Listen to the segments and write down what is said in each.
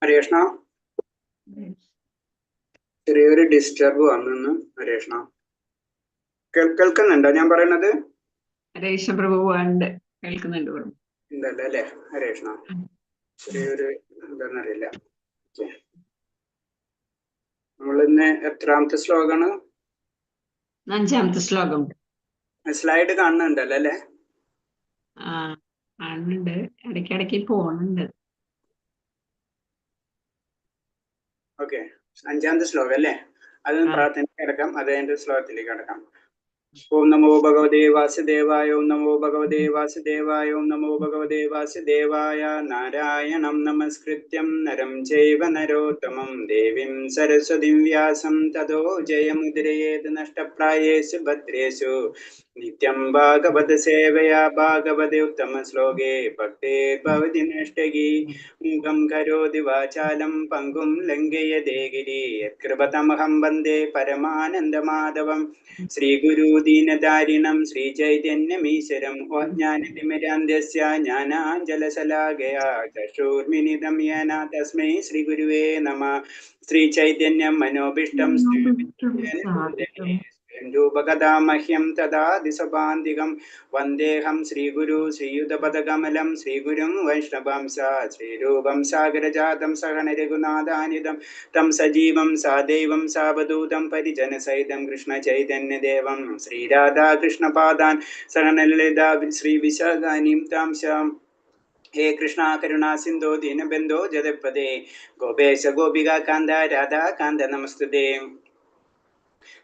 ഹരേഷ്ണ ചെറിയൊരു ഡിസ്റ്റർബ് വന്നു. ഹരേഷ്ണ കേൾക്കുന്നുണ്ടോ ഞാൻ പറയുന്നത്? ഹരേഷ്ണ പ്രഭു ഉണ്ട്, കേൾക്കുന്നുണ്ട്. ഉണ്ടല്ലോ അല്ലേ ഹരേഷ്ണ? ചെറിയൊരു എന്താന്നറിയില്ല. നമ്മളിന്ന് എത്രാമത്തെ ശ്ലോകമാണ്? 5ാമത്തെ ശ്ലോകം. സ്ലൈഡ് കാണുന്നുണ്ടല്ലോ അല്ലേ? കാണുന്നുണ്ട്, ഇടയ്ക്കിടയ്ക്ക് പോകുന്നുണ്ട്. ഓക്കെ, 5ാമത്തെ ശ്ലോകം അല്ലേ? അതൊന്ന് പ്രാർത്ഥനയ്ക്ക് കിടക്കാം, അത് അതിന്റെ ശ്ലോകത്തിലേക്ക് കിടക്കാം. ഓം നമോ ഭഗവതേ വാസുദേവായ. ഓം നമോ ഭഗവതേ വാസുദേവായ. ഓം നമോ ഭഗവതേ വാസുദേവായ. നാരായണം നമസ്കൃത്യം നരം ചൈവ നരോത്തമം ദേവീം സരസ്വതീം വ്യാസം തതോ ജയമുദ്രയേത് നഷ്ടപ്രായേഷു ഭദ്രേഷു നിത്യം ഭാഗവത സേവയാ ഭാഗവതേ ഉത്തമ ശ്ലോകേ ഭക്തേർഭവതി നഷ്ടകി മൂകം കരോതി വാചാലം പങ്കും ലംഘയതേ ഗിരി യത്കൃപതമഹം വന്ദേ പരമാനന്ദമാധവം. ശ്രീ ഗുരു ദീനദാരിണം ശ്രീചൈതന്യമീശ്വരം ജ്ഞാനതിമിരാന്ധ്യസ്യ ജ്ഞാനാഞ്ജലശലാകയാ ചക്ഷുർമിലിതം യേന തസ്മൈ ശ്രീ ഗുരുവേ നമഃ. ശ്രീചൈതന്യം മനോഭീഷ്ടം രൂപകഥാമഹ്യം തഥാ ദിശഭാന്തികം വന്ദേഹം ശ്രീഗുരു ശ്രീയുതപദകമലം ശ്രീഗുരും വൈഷ്ണവാംസ ശ്രീരൂപം സാഗരജാതം സഹന രഘുനാഥാനിതം തം സജീവം സാദൈവം സാവധൂതം പരിജനസഹിതം കൃഷ്ണ ചൈതന്യദേവം ശ്രീരാധാകൃഷ്ണപാദാൻ സഹനലളിതാ ശ്രീ വിശാഖാനീം താം ശ്യാം. ഹേ കൃഷ്ണ കരുണാ സിന്ധോ ദീനബന്ധോ ജഗത്പദേ ഗോപേശ ഗോപികാ കാന്ത രാധാ കാന്ത നമസ്തുതേ.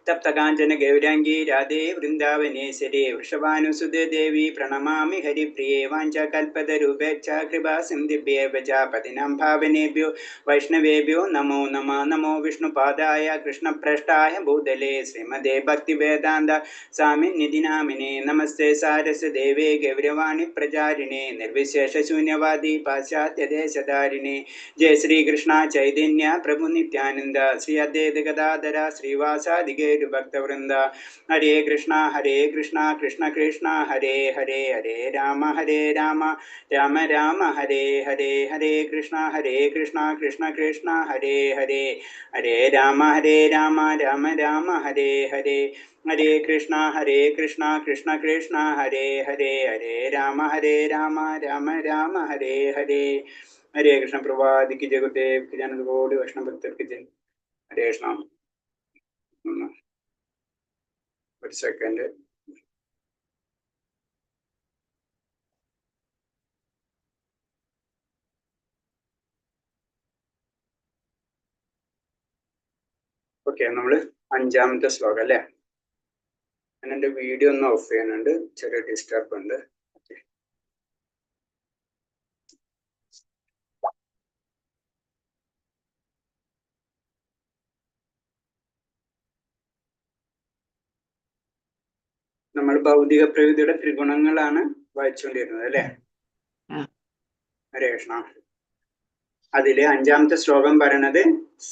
തപ്ത കാഞ്ചന ഗൗരാംഗി രാധേ വൃന്ദാവനേശ്വരി വൃഷഭാനുസുതേ ദേവി പ്രണമാമി ഹരിപ്രിയേ. വാഞ്ചകൽപതരൂപേച്ഛ കൃപാ സിന്ധിഭ്യേവ ച പതിനാം ഭാവനേഭ്യോ വൈഷ്ണവേഭ്യോ നമോ നമഃ. നമോ വിഷ്ണുപാദായ കൃഷ്ണപ്രഷ്ടായ ഭൂതലേ ശ്രീമദേ ഭക്തിവേദാന്ത സ്വാമിനിധി നാമിനേ. നമസ്തേ സാരസ്വതദേവേ ഗൗരവാണി പ്രചാരിണേ നിർവിശേഷ ശൂന്യവാദി പാശ്ചാത്യദേശധാരിണേ. ജയ ശ്രീകൃഷ്ണ ചൈതന്യ പ്രഭു നിത്യാനന്ദ ശ്രീ അദ്വൈത ഗദാധര ശ്രീവാസാദിഗേ ഭക്തവൃന്ദ. ഹരേ കൃഷ്ണ കൃഷ്ണ കൃഷ്ണ ഹരേ ഹരേ. ഹരേ രാമ രാമ രാമ ഹരേ ഹരേ. ഹരേ കൃഷ്ണ കൃഷ്ണ കൃഷ്ണ ഹരേ ഹരേ. ഹരേ രാമ രാമ രാമ ഹരേ ഹരേ. ഹരേ കൃഷ്ണ കൃഷ്ണ കൃഷ്ണ ഹരേ ഹരേ. ഹരേ രാമ രാമ രാമ ഹരേ ഹരേ. ഹരേ കൃഷ്ണ പ്രഭാതിക്ക് ജഗദേവ് ജനകോടി വൈഷ്ണവ ഭക്തർക്ക് ജയ. ഹരേ കൃഷ്ണ. ഒരു സെക്കൻഡ്. ഓക്കെ, നമ്മള് 5ാമത്തെ ശ്ലോകം അല്ലേ? ഞാൻ എൻ്റെ വീഡിയോ ഒന്ന് ഓഫ് ചെയ്യുന്നുണ്ട്, ചെറിയ ഡിസ്റ്റർബ് ഉണ്ട്. നമ്മൾ ഭൗതിക പ്രകൃതിയുടെ ത്രിഗുണങ്ങളാണ് വായിച്ചുകൊണ്ടിരുന്നത് അല്ലേ? ഹരേ കൃഷ്ണ. അതില് 5ാമത്തെ ശ്ലോകം പറയണത്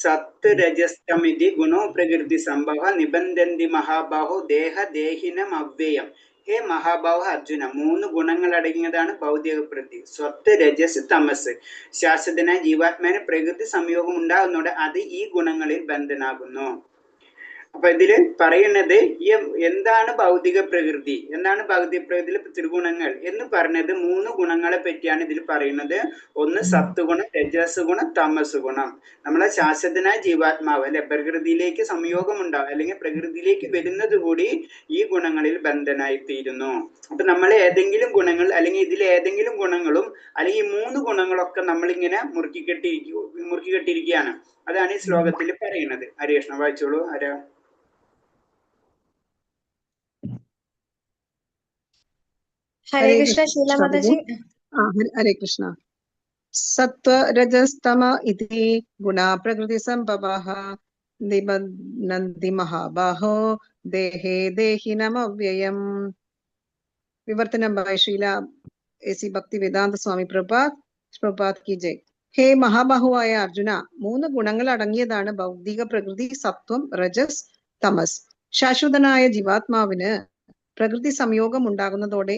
സത്ത് രജസ്തമിതി ഗുണോ പ്രകൃതി സംഭവ നിബന്ധന്തി മഹാബാഹോ ദേഹ ദേഹിനം അവ്യയം. ഹേ മഹാബാഹു അർജുന, 3 ഗുണങ്ങൾ അടങ്ങിയതാണ് ഭൗതിക പ്രകൃതി. സ്വത്ത് രജസ് തമസ്. ശാശ്വതനായ ജീവാത്മാവിന് പ്രകൃതി സംയോഗം ഉണ്ടാകുന്നതോടെ അത് ഈ ഗുണങ്ങളിൽ ബന്ധനാകുന്നു. അപ്പൊ ഇതില് പറയുന്നത് എന്താണ് ഭൗതിക പ്രകൃതി, എന്താണ് ഭൗതിക പ്രകൃതിയിലെ ത്രിഗുണങ്ങൾ എന്ന് പറഞ്ഞത് 3 ഗുണങ്ങളെ പറ്റിയാണ് ഇതിൽ പറയുന്നത്. ഒന്ന് സത്ത് ഗുണം, രജസ് ഗുണം, തമസ് ഗുണം. നമ്മളെ ശാശ്വതനായ ജീവാത്മാവ് അല്ലെ, പ്രകൃതിയിലേക്ക് സംയോഗം ഉണ്ടാവും അല്ലെങ്കിൽ പ്രകൃതിയിലേക്ക് വരുന്നത് കൂടി ഈ ഗുണങ്ങളിൽ ബന്ധനായിത്തീരുന്നു. അപ്പൊ നമ്മൾ ഏതെങ്കിലും ഗുണങ്ങൾ അല്ലെങ്കിൽ ഇതിൽ ഏതെങ്കിലും ഗുണങ്ങളും അല്ലെങ്കിൽ ഈ 3 ഗുണങ്ങളൊക്കെ നമ്മളിങ്ങനെ മുറുക്കി കെട്ടിയിരിക്കുകയാണ്. അതാണ് ഈ ശ്ലോകത്തിൽ പറയുന്നത്. ഹരേ കൃഷ്ണ, വായിച്ചോളൂ. ആരാ? ഹരേ കൃഷ്ണ ശീലമാതാജി. ഹരേ കൃഷ്ണ. സത്വ രജസ്തമ ഇതി ഗുണാ പ്രകൃതി സംഭവഃ നിബധ്നന്തി മഹാബാഹോ ദേഹേ ദേഹിനമവ്യയം. വിവർത്തനം ബൈ ശ്രീല എസി ഭക്തി വേദാന്ത സ്വാമി പ്രഭുപാദ് കി ജയ്. ഹേ മഹാബാഹുവായ അർജുന, 3 ഗുണങ്ങൾ അടങ്ങിയതാണ് ഭൗതിക പ്രകൃതി, സത്വം, രജസ്, തമസ്. ശാശ്വതനായ ജീവാത്മാവിന് പ്രകൃതി സംയോഗം ഉണ്ടാകുന്നതോടെ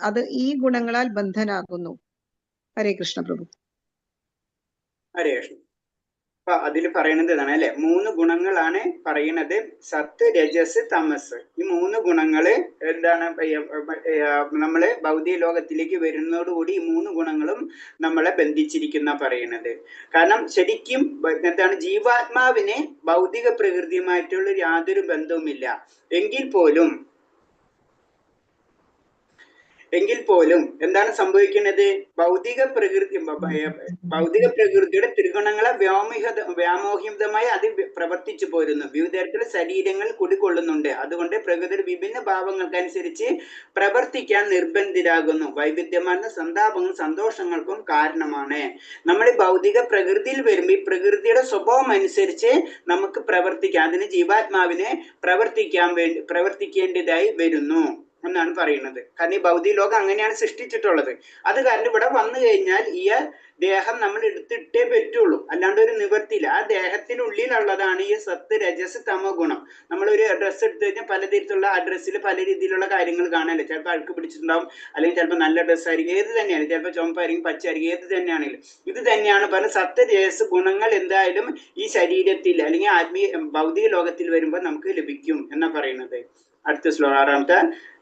അത് ഈ ഗുണങ്ങളാൽ ബന്ധനാകുന്നു. ഹരേ കൃഷ്ണ പ്രഭു. ഹരേ കൃഷ്ണ. അപ്പൊ അതിൽ പറയുന്നത് ഇതാണ് അല്ലെ, 3 ഗുണങ്ങളാണ് പറയുന്നത്, സത്ത് രജസ് തമസ്. ഈ 3 ഗുണങ്ങള് എന്താണ് നമ്മള് ഭൗതിക ലോകത്തിലേക്ക് വരുന്നതോടുകൂടി ഈ 3 ഗുണങ്ങളും നമ്മളെ ബന്ധിച്ചിരിക്കുന്ന പറയുന്നത്. കാരണം ശരിക്കും എന്താണ്, ജീവാത്മാവിന് ഭൗതിക പ്രകൃതിയുമായിട്ടുള്ള യാതൊരു ബന്ധവുമില്ല. എങ്കിൽ പോലും എന്താണ് സംഭവിക്കുന്നത്, ഭൗതിക പ്രകൃതിയുടെ ത്രിഗുണങ്ങളെ വ്യാമോഹിതമായി അത് പ്രവർത്തിച്ചു പോരുന്നു. വിവിധ തരത്തിലുള്ള ശരീരങ്ങൾ കുടികൊള്ളുന്നുണ്ട്. അതുകൊണ്ട് പ്രകൃതിയുടെ വിഭിന്ന ഭാവങ്ങൾക്കനുസരിച്ച് പ്രവർത്തിക്കാൻ നിർബന്ധിതരാകുന്നു. വൈവിധ്യമാർന്ന സന്താപങ്ങളും സന്തോഷങ്ങൾക്കും കാരണമാണ്. നമ്മൾ ഈ ഭൗതിക പ്രകൃതിയിൽ വരുമ്പോൾ ഈ പ്രകൃതിയുടെ സ്വഭാവം അനുസരിച്ച് നമുക്ക് പ്രവർത്തിക്കാം, അതിന് ജീവാത്മാവിനെ പ്രവർത്തിക്കേണ്ടതായി വരുന്നു എന്നാണ് പറയുന്നത്. കാരണം ഈ ഭൗതിക ലോകം അങ്ങനെയാണ് സൃഷ്ടിച്ചിട്ടുള്ളത്. അത് കാരണം ഇവിടെ വന്നു കഴിഞ്ഞാൽ ഈ ദേഹം നമ്മൾ എടുത്തിട്ടേ പറ്റുള്ളൂ, അല്ലാണ്ട് ഒരു നിവർത്തിയില്ല. ആ ദേഹത്തിനുള്ളിലുള്ളതാണ് ഈ സത്ത് രജസ് തമോ ഗുണം. നമ്മളൊരു ഡ്രസ്സ് എടുത്തു കഴിഞ്ഞാൽ പലതരത്തിലുള്ള ആ ഡ്രസ്സിൽ പല രീതിയിലുള്ള കാര്യങ്ങൾ കാണാനല്ലേ. ചിലപ്പോൾ അഴുക്ക് പിടിച്ചിട്ടുണ്ടാവും, അല്ലെങ്കിൽ ചിലപ്പോൾ നല്ല ഡ്രസ്സായിരിക്കും, ഏത് തന്നെയാണ്, ചിലപ്പോൾ ചുമപ്പായിരിക്കും, പച്ചയായിരിക്കും, ഏത് തന്നെയാണെങ്കിലും ഇത് തന്നെയാണ് പറഞ്ഞത്. സത്ത് രജസ് ഗുണങ്ങൾ എന്തായാലും ഈ ശരീരത്തിൽ അല്ലെങ്കിൽ ആത്മീയ ഭൗതിക ലോകത്തിൽ വരുമ്പോൾ നമുക്ക് ലഭിക്കും എന്നാ പറയുന്നത്. അടുത്ത ശ്ലോകം 6-ാമത്തെ.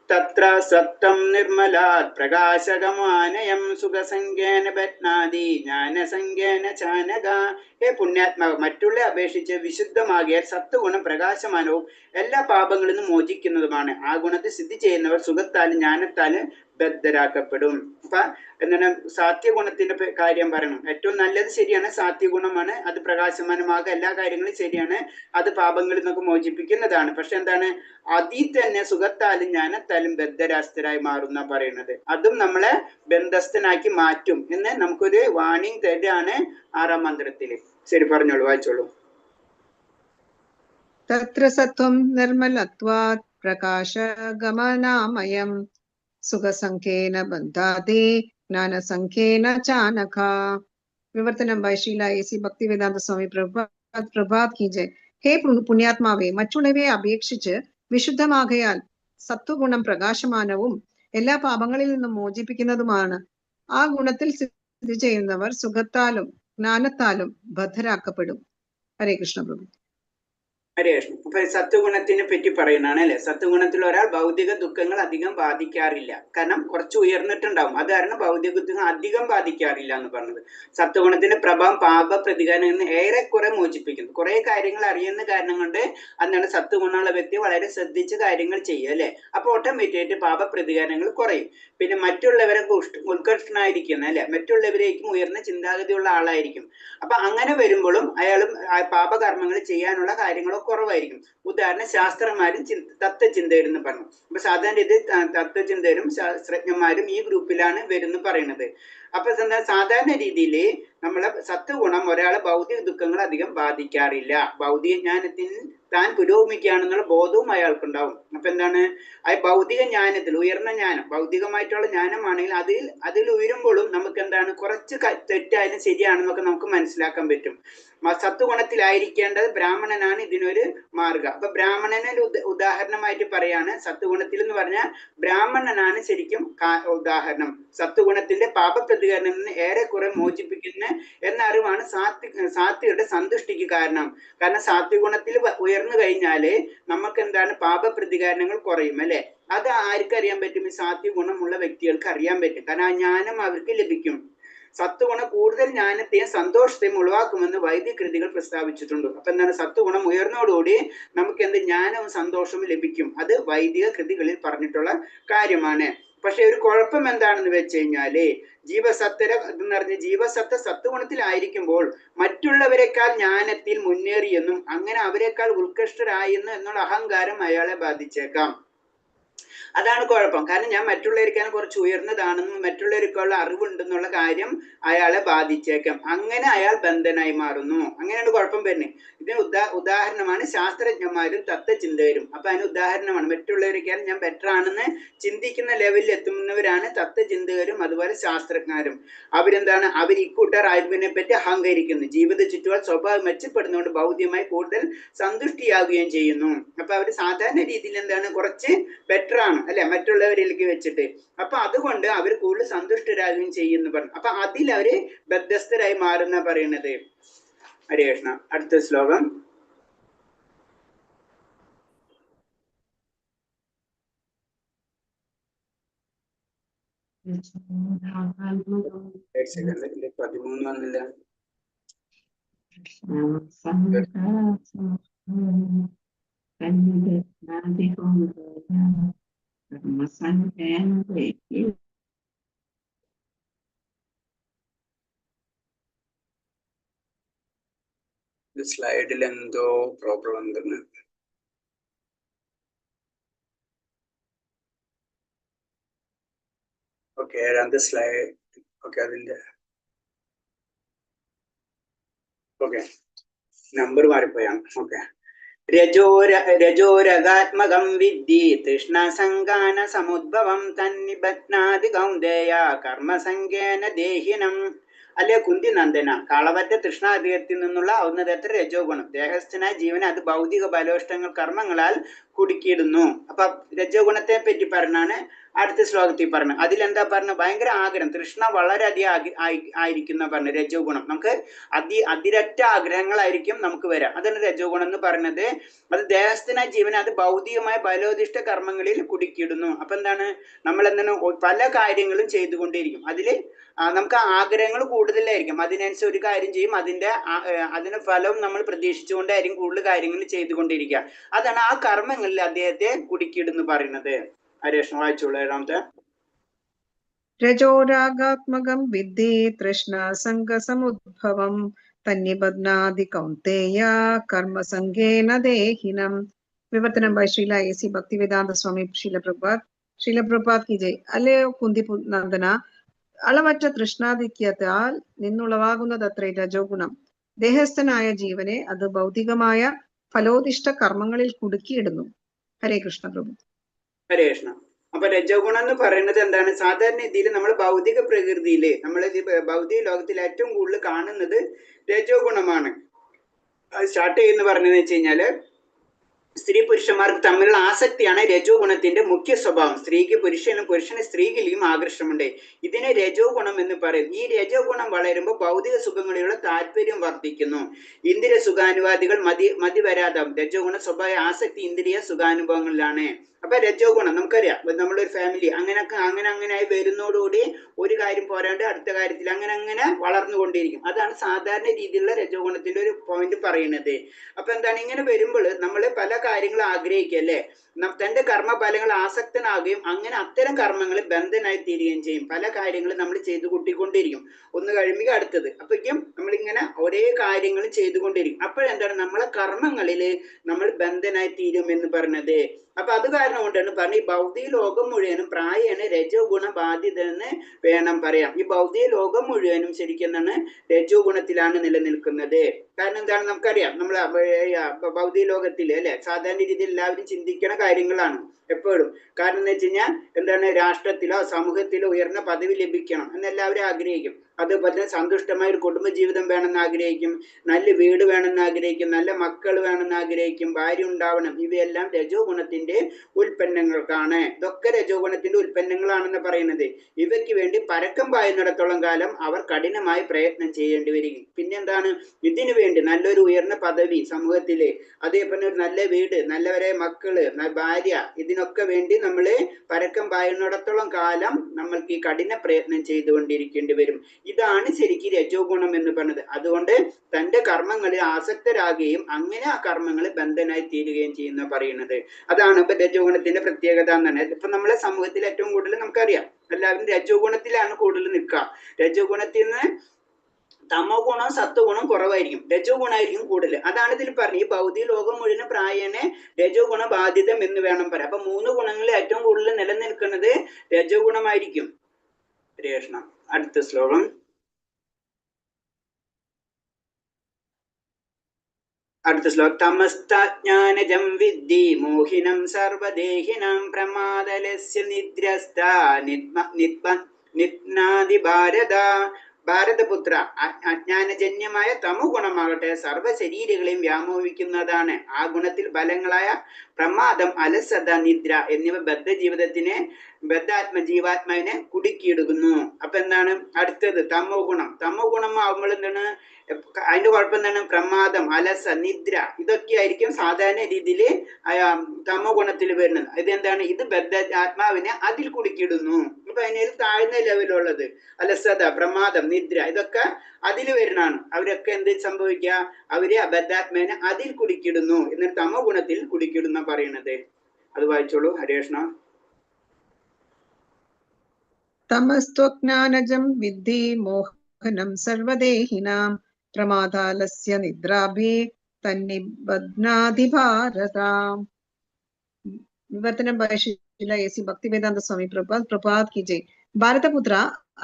തത്ര സത്വം നിർമ്മലാത് പ്രകാശകമാനയം സുഖസംഖ്യേന ബധ്നാതി ജ്ഞാനസംഖ്യേന ചാനക. പുണ്യാത്മാവ് മറ്റുള്ള അപേക്ഷിച്ച് വിശുദ്ധമാകിയാൽ സത്വഗുണം പ്രകാശമാനവും എല്ലാ പാപങ്ങളിൽ നിന്നും മോചിക്കുന്നതുമാണ്. ആ ഗുണത്തിൽ സ്ഥിതി ചെയ്യുന്നവർ സുഖത്താലും ജ്ഞാനത്താലും ബദ്ധരാക്കപ്പെടും. അപ്പൊ എന്താണ് സാത്വഗുണത്തിന്റെ കാര്യം പറയണം. ഏറ്റവും നല്ലത് ശരിയാണ്, സാത്വഗുണമാണ്, അത് പ്രകാശമാനമാകുക, എല്ലാ കാര്യങ്ങളും ശരിയാണ്, അത് പാപങ്ങളിൽ നിന്നൊക്കെ മോചിപ്പിക്കുന്നതാണ്. പക്ഷെ എന്താണ്, അതിൽ തന്നെ സുഖത്താലും ജ്ഞാനത്താലും ബദ്ധരാസ്തരായി മാറുന്ന പറയുന്നത്. അതും നമ്മളെ ബന്ധസ്ഥനാക്കി മാറ്റും എന്ന് നമുക്കൊരു വാണിംഗ് തരാണ് 6-ാം മന്ത്രത്തില്. ശരി, പറഞ്ഞോളൂ, വായിച്ചോളൂ. തത്ര സത്വം നിർമ്മലത്വാത് പ്രകാശഗമനാമയം സുഖസംഖ്യേന ബന്ധാതി ജ്ഞാനസംഖ്യേന ചാനക. വിവർത്തനം ബൈ ശ്രീല A.C. ഭക്തിവേദാന്ത സ്വാമി പ്രഭാത് കി ജയ്. ഹേ പുണ്യാത്മാവേ, മറ്റുള്ളവയെ അപേക്ഷിച്ച് വിശുദ്ധമാകയാൽ സത്വഗുണം പ്രകാശമാനവും എല്ലാ പാപങ്ങളിൽ നിന്നും മോചിപ്പിക്കുന്നതുമാണ്. ആ ഗുണത്തിൽ സ്ഥിതി ചെയ്യുന്നവർ സുഖത്താലും ജ്ഞാനത്താലും ബദ്ധരാക്കപ്പെടും. ഹരേ കൃഷ്ണ പ്രഭു. ഹരേ കൃഷ്ണ. അപ്പൊ സത്വഗുണത്തിനെ പറ്റി പറയുന്നതാണ് അല്ലെ. സത്വഗുണത്തിൽ ഒരാൾ ഭൗതിക ദുഃഖങ്ങൾ അധികം ബാധിക്കാറില്ല, കാരണം കുറച്ച് ഉയർന്നിട്ടുണ്ടാവും, അത് കാരണം ഭൗതിക ദുഃഖങ്ങൾ അധികം ബാധിക്കാറില്ല എന്ന് പറഞ്ഞത്. സത്വഗുണത്തിന്റെ പ്രഭാവം പാപ പ്രതികാരം ഏറെക്കുറെ മോചിപ്പിക്കുന്നു. കുറെ കാര്യങ്ങൾ അറിയുന്ന കാരണം കൊണ്ട് അന്നാണ് സത്വഗുണമുള്ള വ്യക്തി വളരെ ശ്രദ്ധിച്ച് കാര്യങ്ങൾ ചെയ്യുക അല്ലെ. അപ്പൊ ഓട്ടോമാറ്റിക്കായിട്ട് പാപ പ്രതികാരങ്ങൾ കുറയും. പിന്നെ മറ്റുള്ളവരെ ഉത്കർഷനായിരിക്കുന്ന അല്ലെ, മറ്റുള്ളവരേക്കും ഉയർന്ന ചിന്താഗതിയുള്ള ആളായിരിക്കും. അപ്പൊ അങ്ങനെ വരുമ്പോഴും അയാളും പാപകർമ്മങ്ങൾ ചെയ്യാനുള്ള കാര്യങ്ങളോ കുറവായിരിക്കും. ഉദാഹരണം ശാസ്ത്രന്മാരും തത്വചിന്തകരും എന്ന് പറഞ്ഞു. അപ്പൊ സാധാരണ ഇത് തത്വചിന്തകരും ശാസ്ത്രജ്ഞന്മാരും ഈ ഗ്രൂപ്പിലാണ് വരുന്നു പറയുന്നത്. അപ്പൊ എന്താ, സാധാരണ രീതിയിൽ നമ്മളെ സത്വഗുണം ഒരാളെ ഭൗതിക ദുഃഖങ്ങൾ അധികം ബാധിക്കാറില്ല. ഭൗതിക ജ്ഞാനത്തിൽ താൻ പുരോഗമിക്കുകയാണെന്നുള്ള ബോധവും അയാൾക്കുണ്ടാവും. അപ്പൊ എന്താണ്, ആ ഭൗതിക ജ്ഞാനത്തിൽ ഉയർന്ന ജ്ഞാനം, ഭൗതികമായിട്ടുള്ള ജ്ഞാനമാണെങ്കിൽ അതിൽ ഉയരുമ്പോഴും നമുക്ക് എന്താണ്, കുറച്ച് തെറ്റായാലും ശരിയാണെന്നൊക്കെ നമുക്ക് മനസ്സിലാക്കാൻ പറ്റും. സത്വഗുണത്തിലായിരിക്കേണ്ടത് ബ്രാഹ്മണനാണ് ഇതിനൊരു മാർഗം. അപ്പൊ ബ്രാഹ്മണനെ ഉദാഹരണമായിട്ട് പറയാണ്. സത്വഗുണത്തിൽ എന്ന് പറഞ്ഞാൽ ബ്രാഹ്മണനാണ് ശരിക്കും ഉദാഹരണം. സത്വഗുണത്തിന്റെ പാപപ്രതികരണത്തിൽ നിന്ന് ഏറെക്കുറെ മോചിപ്പിക്കുന്ന എന്ന അറിവാണ് സാത്വികരുടെ സന്തുഷ്ടിക്ക് കാരണം. കാരണം സാത്വികഗുണത്തിൽ ഉയർന്നു കഴിഞ്ഞാല് നമുക്ക് എന്താണ്, പാപപ്രതികാരണങ്ങൾ കുറയും അല്ലെ. അത് ആർക്കറിയാൻ പറ്റും? ഈ സാത്വികഗുണമുള്ള വ്യക്തികൾക്ക് അറിയാൻ പറ്റും. കാരണം ആ ജ്ഞാനം അവർക്ക് ലഭിക്കും. സത്വഗുണം കൂടുതൽ ജ്ഞാനത്തെയും സന്തോഷത്തെയും ഉളവാക്കുമെന്ന് വൈദിക കൃതികൾ പ്രസ്താവിച്ചിട്ടുണ്ട്. അപ്പൊ എന്താണ്, സത്വഗുണം ഉയർന്നതോടുകൂടി നമുക്ക് എന്ത് ജ്ഞാനവും സന്തോഷവും ലഭിക്കും. അത് വൈദിക കൃതികളിൽ പറഞ്ഞിട്ടുള്ള കാര്യമാണ്. പക്ഷെ ഒരു കുഴപ്പം എന്താണെന്ന് വെച്ച് കഴിഞ്ഞാല്, ജീവസത്ത സത്വഗുണത്തിലായിരിക്കുമ്പോൾ മറ്റുള്ളവരെക്കാൾ ജ്ഞാനത്തിൽ മുന്നേറിയെന്നും അങ്ങനെ അവരെക്കാൾ ഉത്കൃഷ്ടരായെന്നും എന്നുള്ള അഹങ്കാരം അയാളെ ബാധിച്ചേക്കാം. അതാണ് കുഴപ്പം. കാരണം ഞാൻ മറ്റുള്ളവർക്കാണ് കുറച്ച് ഉയർന്നതാണെന്നും മറ്റുള്ളവർക്കുള്ള അറിവുണ്ടെന്നുള്ള കാര്യം അയാളെ ബാധിച്ചേക്കാം. അങ്ങനെ അയാൾ ബന്ധനായി മാറുന്നു. അങ്ങനെയാണ് കുഴപ്പം വരുന്നത്. ഇതിന് ഉദാഹരണമാണ് ശാസ്ത്രജ്ഞന്മാരും തത്വചിന്തകരും. അപ്പൊ അതിന് ഉദാഹരണമാണ് മറ്റുള്ളവർക്കാൾ ഞാൻ ബെറ്റർ ആണെന്ന് ചിന്തിക്കുന്ന ലെവലിൽ എത്തുന്നവരാണ് തത്വചിന്തകരും അതുപോലെ ശാസ്ത്രജ്ഞരും. അവരെന്താണ്, അവർ ഇക്കൂട്ടർ അറിവിനെ പറ്റി അഹങ്കരിക്കുന്നു. ജീവിത ചുറ്റുപാട് സ്വഭാവം മെച്ചപ്പെടുന്നതുകൊണ്ട് ഭൗതികമായി കൂടുതൽ സന്തുഷ്ടിയാകുകയും ചെയ്യുന്നു. അപ്പൊ അവർ സാധാരണ രീതിയിൽ എന്താണ്, കുറച്ച് ബെറ്റർ ബെറ്റർ ആണ് അല്ലെ മറ്റുള്ളവരിലേക്ക് വെച്ചിട്ട്. അപ്പൊ അതുകൊണ്ട് അവർ കൂടുതൽ സന്തുഷ്ടരാകുകയും ചെയ്യുന്നു പറഞ്ഞു. അപ്പൊ അതിൽ അവര് ബദ്ധസ്ഥരായി മാറുന്ന പറയുന്നത്. ഹരേ കൃഷ്ണ. അടുത്ത ശ്ലോകം. സെക്കൻഡ് 13 വന്നില്ല. സ്ലൈഡിൽ എന്തോ പ്രോബ്ലം ഉണ്ടെന്ന്. ഓക്കെ, ഏഴാമത്തെ സ്ലൈഡ്. ഓക്കെ, അതിന്റെ ഓക്കെ നമ്പർ മാറിപ്പോയാണ്. ഓക്കെ. രജോരഗാത്മകം വിദ്ധി തൃഷ്ണാസംഗാന സമുദ്ഭവം തന്നിബധ്നാതി കൗന്ദേയ കർമ്മസംഗേന ദേഹിനം. അല്ലെ കുന്തി നന്ദന, കളവറ്റ തൃഷ്ണാധികത്തിൽ നിന്നുള്ള ഔന്നതത്ര രജോ ഗുണം ദേഹസ്ഥനായ ജീവനെ അത് ഭൗതിക ബലോഷ്ടങ്ങൾ കർമ്മങ്ങളാൽ കുടുക്കിയിടുന്നു. അപ്പൊ രജോ ഗുണത്തെ പറ്റി പറഞ്ഞാണ് അടുത്ത ശ്ലോകത്തിൽ പറഞ്ഞു. അതിലെന്താ പറഞ്ഞു? ഭയങ്കര ആഗ്രഹം, തൃഷ്ണ വളരെയധികം ആയിരിക്കുന്ന പറഞ്ഞു രജോ ഗുണം. നമുക്ക് അതിരറ്റ ആഗ്രഹങ്ങളായിരിക്കും നമുക്ക് വരാം. അതാണ് രജോ ഗുണം എന്ന് പറഞ്ഞത്. അത് ദേഹസ്ഥനായ ജീവനെ അത് ഭൗതികമായ ബലോദിഷ്ട കർമ്മങ്ങളിൽ കുടുക്കിയിടുന്നു. അപ്പൊ എന്താണ്, നമ്മൾ എന്താണ് പല കാര്യങ്ങളും ചെയ്തുകൊണ്ടിരിക്കും. അതില് നമുക്ക് ആഗ്രഹങ്ങൾ കൂടുതലായിരിക്കും. അതിനനുസരിച്ച് ഒരു കാര്യം ചെയ്യും, അതിന് ഫലം നമ്മൾ പ്രതീക്ഷിച്ചുകൊണ്ടായിരിക്കും കൂടുതൽ കാര്യങ്ങൾ ചെയ്തുകൊണ്ടിരിക്കുക. അതാണ് ആ കർമ്മങ്ങളിൽ അദ്ദേഹത്തെ കുടുക്കിയിടുന്നു പറയുന്നത്. ഹരേഷ്ണ വായിച്ചോളൂ ഏഴാമത്തെ. രജോരാഗാത്മകം വിദ്ധി തൃഷ്ണാസംഗസമുദ്ഭവം തന്നിബധ്നാതി കൗന്ദേയ കർമ്മസംഗേന ദേഹിനം. വിവർത്തനം ബൈ ശ്രീല എ.സി. ഭക്തിവേദാന്ത സ്വാമി ശീലപ്രഭാത് കി ജയ്. അല്ലയോ കുന്തി നന്ദന, അളവറ്റ തൃഷ്ണാധിക്യത്താൽ നിന്നുളവാകുന്നതത്രേ രജോ ഗുണം. ദേഹസ്ഥനായ ജീവനെ അത് ഭൗതികമായ ഫലോദിഷ്ട കർമ്മങ്ങളിൽ കുടുക്കിയിടുന്നു. ഹരേ കൃഷ്ണ പ്രഭു. ഹരേ കൃഷ്ണ. അപ്പൊ രജോ ഗുണം എന്ന് പറയുന്നത് എന്താണ്? സാധാരണ രീതിയിൽ നമ്മൾ ഭൗതിക പ്രകൃതിയില്, നമ്മൾ ഭൗതിക ലോകത്തിൽ ഏറ്റവും കൂടുതൽ കാണുന്നത് രജോ ഗുണമാണ്. അത് സ്റ്റാർട്ട് ചെയ്യുന്ന പറഞ്ഞതെന്ന് വെച്ച് കഴിഞ്ഞാല് സ്ത്രീ പുരുഷന്മാർക്ക് തമ്മിലുള്ള ആസക്തിയാണ് രജോ ഗുണത്തിന്റെ മുഖ്യ സ്വഭാവം. സ്ത്രീക്ക് പുരുഷനും പുരുഷന് സ്ത്രീകളിലും ആകർഷണമുണ്ട്. ഇതിനെ രജോ ഗുണം എന്ന് പറയും. ഈ രജോ ഗുണം വളരുമ്പോൾ ഭൗതിക സുഖങ്ങളിലുള്ള താല്പര്യം വർദ്ധിക്കുന്നു. ഇന്ദ്രിയ സുഖാനുവാദികൾ മതി വരാതാവും. രജോ ഗുണ സ്വഭാവ ആസക്തി ഇന്ദ്രിയ സുഖാനുഭവങ്ങളിലാണ്. അപ്പൊ രജോ ഗുണം നമുക്കറിയാം, നമ്മളൊരു ഫാമിലി അങ്ങനെ ആയി വരുന്നതോടുകൂടി ഒരു കാര്യം പോരാണ്ട് അടുത്ത കാര്യത്തിൽ അങ്ങനെ വളർന്നുകൊണ്ടിരിക്കും. അതാണ് സാധാരണ രീതിയിലുള്ള രജോ ഗുണത്തിന്റെ ഒരു പോയിന്റ് പറയുന്നത്. അപ്പൊ എന്താണ്, ഇങ്ങനെ വരുമ്പോൾ നമ്മൾ പല കാര്യങ്ങൾ ആഗ്രഹിക്കുക അല്ലെ, തന്റെ കർമ്മഫലങ്ങൾ ആസക്തനാകുകയും അങ്ങനെ അത്തരം കർമ്മങ്ങൾ ബന്ധനായി തീരുകയും ചെയ്യും. പല കാര്യങ്ങളും നമ്മൾ ചെയ്തു കൂട്ടിക്കൊണ്ടിരിക്കും, ഒന്ന് കഴിയുമ്പോൾ അടുത്തത്. അപ്പോഴേക്കും നമ്മളിങ്ങനെ ഒരേ കാര്യങ്ങൾ ചെയ്തുകൊണ്ടിരിക്കും. അപ്പോഴെന്താണ്, നമ്മളെ കർമ്മങ്ങളിൽ നമ്മൾ ബന്ധനായി തീരും എന്ന് പറഞ്ഞത്. അപ്പൊ അത് കാരണം കൊണ്ടാണ് പറഞ്ഞ ഈ ഭൗതിക ലോകം മുഴുവനും പ്രായേണ രജോ ഗുണ ബാധിത എന്ന് വേണം പറയാം. ഈ ഭൗതിക ലോകം മുഴുവനും ശരിക്കും എന്താണ് രജോ ഗുണത്തിലാണ് നിലനിൽക്കുന്നത്. കാരണം എന്താണ്, നമുക്കറിയാം നമ്മൾ ഭൗതിക ലോകത്തിൽ അല്ലെ സാധാരണ രീതിയിൽ എല്ലാവരും ചിന്തിക്കണ കാര്യങ്ങളാണ് എപ്പോഴും. കാരണം എന്ന് വെച്ച് കഴിഞ്ഞാൽ എന്താണ്, രാഷ്ട്രത്തിലോ സമൂഹത്തിലോ ഉയർന്ന പദവി ലഭിക്കണം എന്ന് എല്ലാവരും ആഗ്രഹിക്കും. അതുപോലെ തന്നെ സന്തുഷ്ടമായ ഒരു കുടുംബജീവിതം വേണമെന്ന് ആഗ്രഹിക്കും, നല്ല വീട് വേണമെന്ന് ആഗ്രഹിക്കും, നല്ല മക്കൾ വേണമെന്ന് ആഗ്രഹിക്കും, ഭാര്യ ഉണ്ടാവണം. ഇവയെല്ലാം രജോ ഗുണത്തിന്റെ ഉൽപ്പന്നങ്ങൾക്കാണ്. ഇതൊക്കെ രജോ ഗുണത്തിന്റെ ഉൽപ്പന്നങ്ങളാണെന്ന് പറയുന്നത്. ഇവയ്ക്ക് വേണ്ടി പരക്കം പായുന്നിടത്തോളം കാലം അവർ കഠിനമായി പ്രയത്നം ചെയ്യേണ്ടി വരും. പിന്നെന്താണ്, ഇതിനു വേണ്ടി നല്ലൊരു ഉയർന്ന പദവി സമൂഹത്തില്, അതേപോലെ ഒരു നല്ല വീട്, നല്ലവരെ മക്കള്, ഭാര്യ, ഇതിനൊക്കെ വേണ്ടി നമ്മള് പരക്കം പായുന്നിടത്തോളം കാലം നമ്മൾക്ക് ഈ കഠിന പ്രയത്നം ചെയ്തുകൊണ്ടിരിക്കേണ്ടി വരും. ഇതാണ് ശരിക്കും രജോ ഗുണം എന്ന് പറഞ്ഞത്. അതുകൊണ്ട് തന്റെ കർമ്മങ്ങളിൽ ആസക്തരാകുകയും അങ്ങനെ ആ കർമ്മങ്ങൾ ബന്ധനായി തീരുകയും ചെയ്യുന്ന പറയുന്നത്. അതാണ് ഇപ്പൊ രജോ ഗുണത്തിന്റെ പ്രത്യേകത എന്നാണ്. ഇപ്പൊ നമ്മളെ സമൂഹത്തിൽ ഏറ്റവും കൂടുതൽ നമുക്കറിയാം എല്ലാവരും രജോ ഗുണത്തിലാണ് കൂടുതൽ നിൽക്കുക. രജോ ഗുണത്തിൽ നിന്ന് തമോ ഗുണം സത്വ ഗുണം കുറവായിരിക്കും, രജോ ഗുണമായിരിക്കും കൂടുതൽ. അതാണ് ഇതിൽ പറഞ്ഞത് ഈ ഭൗതിക ലോകം മുഴുവൻ പ്രായേണ രജോ ഗുണ ബാധിതം എന്ന് വേണം പറയാം. അപ്പൊ 3 ഗുണങ്ങളിൽ ഏറ്റവും കൂടുതൽ നിലനിൽക്കുന്നത് രജോ ഗുണമായിരിക്കും. കൃഷ്ണ. അടുത്ത ശ്ലോകം. അടുത്ത ശ്ലോകം. തമസ്തജ്ഞാനജം വിദ്ധി മോഹിനം സർവദേഹിനം പ്രമാദലസ്യ നിദ്രസ്ഥ നിത്നാദി ഭാരത. ഭാരതപുത്ര, അജ്ഞാനജന്യമായ തമോ ഗുണമാകട്ടെ സർവ്വ ശരീരങ്ങളെയും വ്യാമോഹിക്കുന്നതാണ്. ആ ഗുണത്തിൽ ബലങ്ങളായ പ്രമാദം, അലസത, നിദ്ര എന്നിവ ജീവാത്മാവിനെ കുടുക്കിയിടുന്നു. അപ്പൊ എന്താണ് അടുത്തത്? തമോ ഗുണം. തമോ ഗുണം ആവുമ്പോൾ എന്താണ് അതിന്റെ കുഴപ്പം? എന്താണ്? പ്രമാദം, അലസ, നിദ്ര ഇതൊക്കെ ആയിരിക്കും സാധാരണ രീതിയിൽ തമോ ഗുണത്തിൽ വരുന്നത്. ഇതെന്താണ്? ഇത് ആത്മാവിനെ അതിൽ കുടുക്കിയിടുന്നു. ഇപ്പൊ അതിന് താഴ്ന്ന ലെവലുള്ളത് അലസത, പ്രമാദം, നിദ്ര ഇതൊക്കെ അതിൽ വരുന്നതാണ്. അവരൊക്കെ എന്ത് സംഭവിക്കുക? അവര് ബദ്ധാത്മാവിനെ അതിൽ കുടുക്കിയിടുന്നു. എന്നിട്ട് തമോ ഗുണത്തിൽ കുടുക്കിയിടുന്ന പറയുന്നത്. അത് വായിച്ചോളൂ ഹരേഷ്ണ. തമസ്ത്വജ്ഞാനജം വിദ്ധി മോഹനം സർവദേഹിനാം പ്രമാദാലസ്യ നിദ്രാഭി തന്നിബധ്നാതി ഭാരതാം. വിവർത്തനം ബൈ ശ്രീല എ.സി. ഭക്തിവേദാന്ത സ്വാമി പ്രഭാത് കി ജയ്. ഭാരതപുത്ര,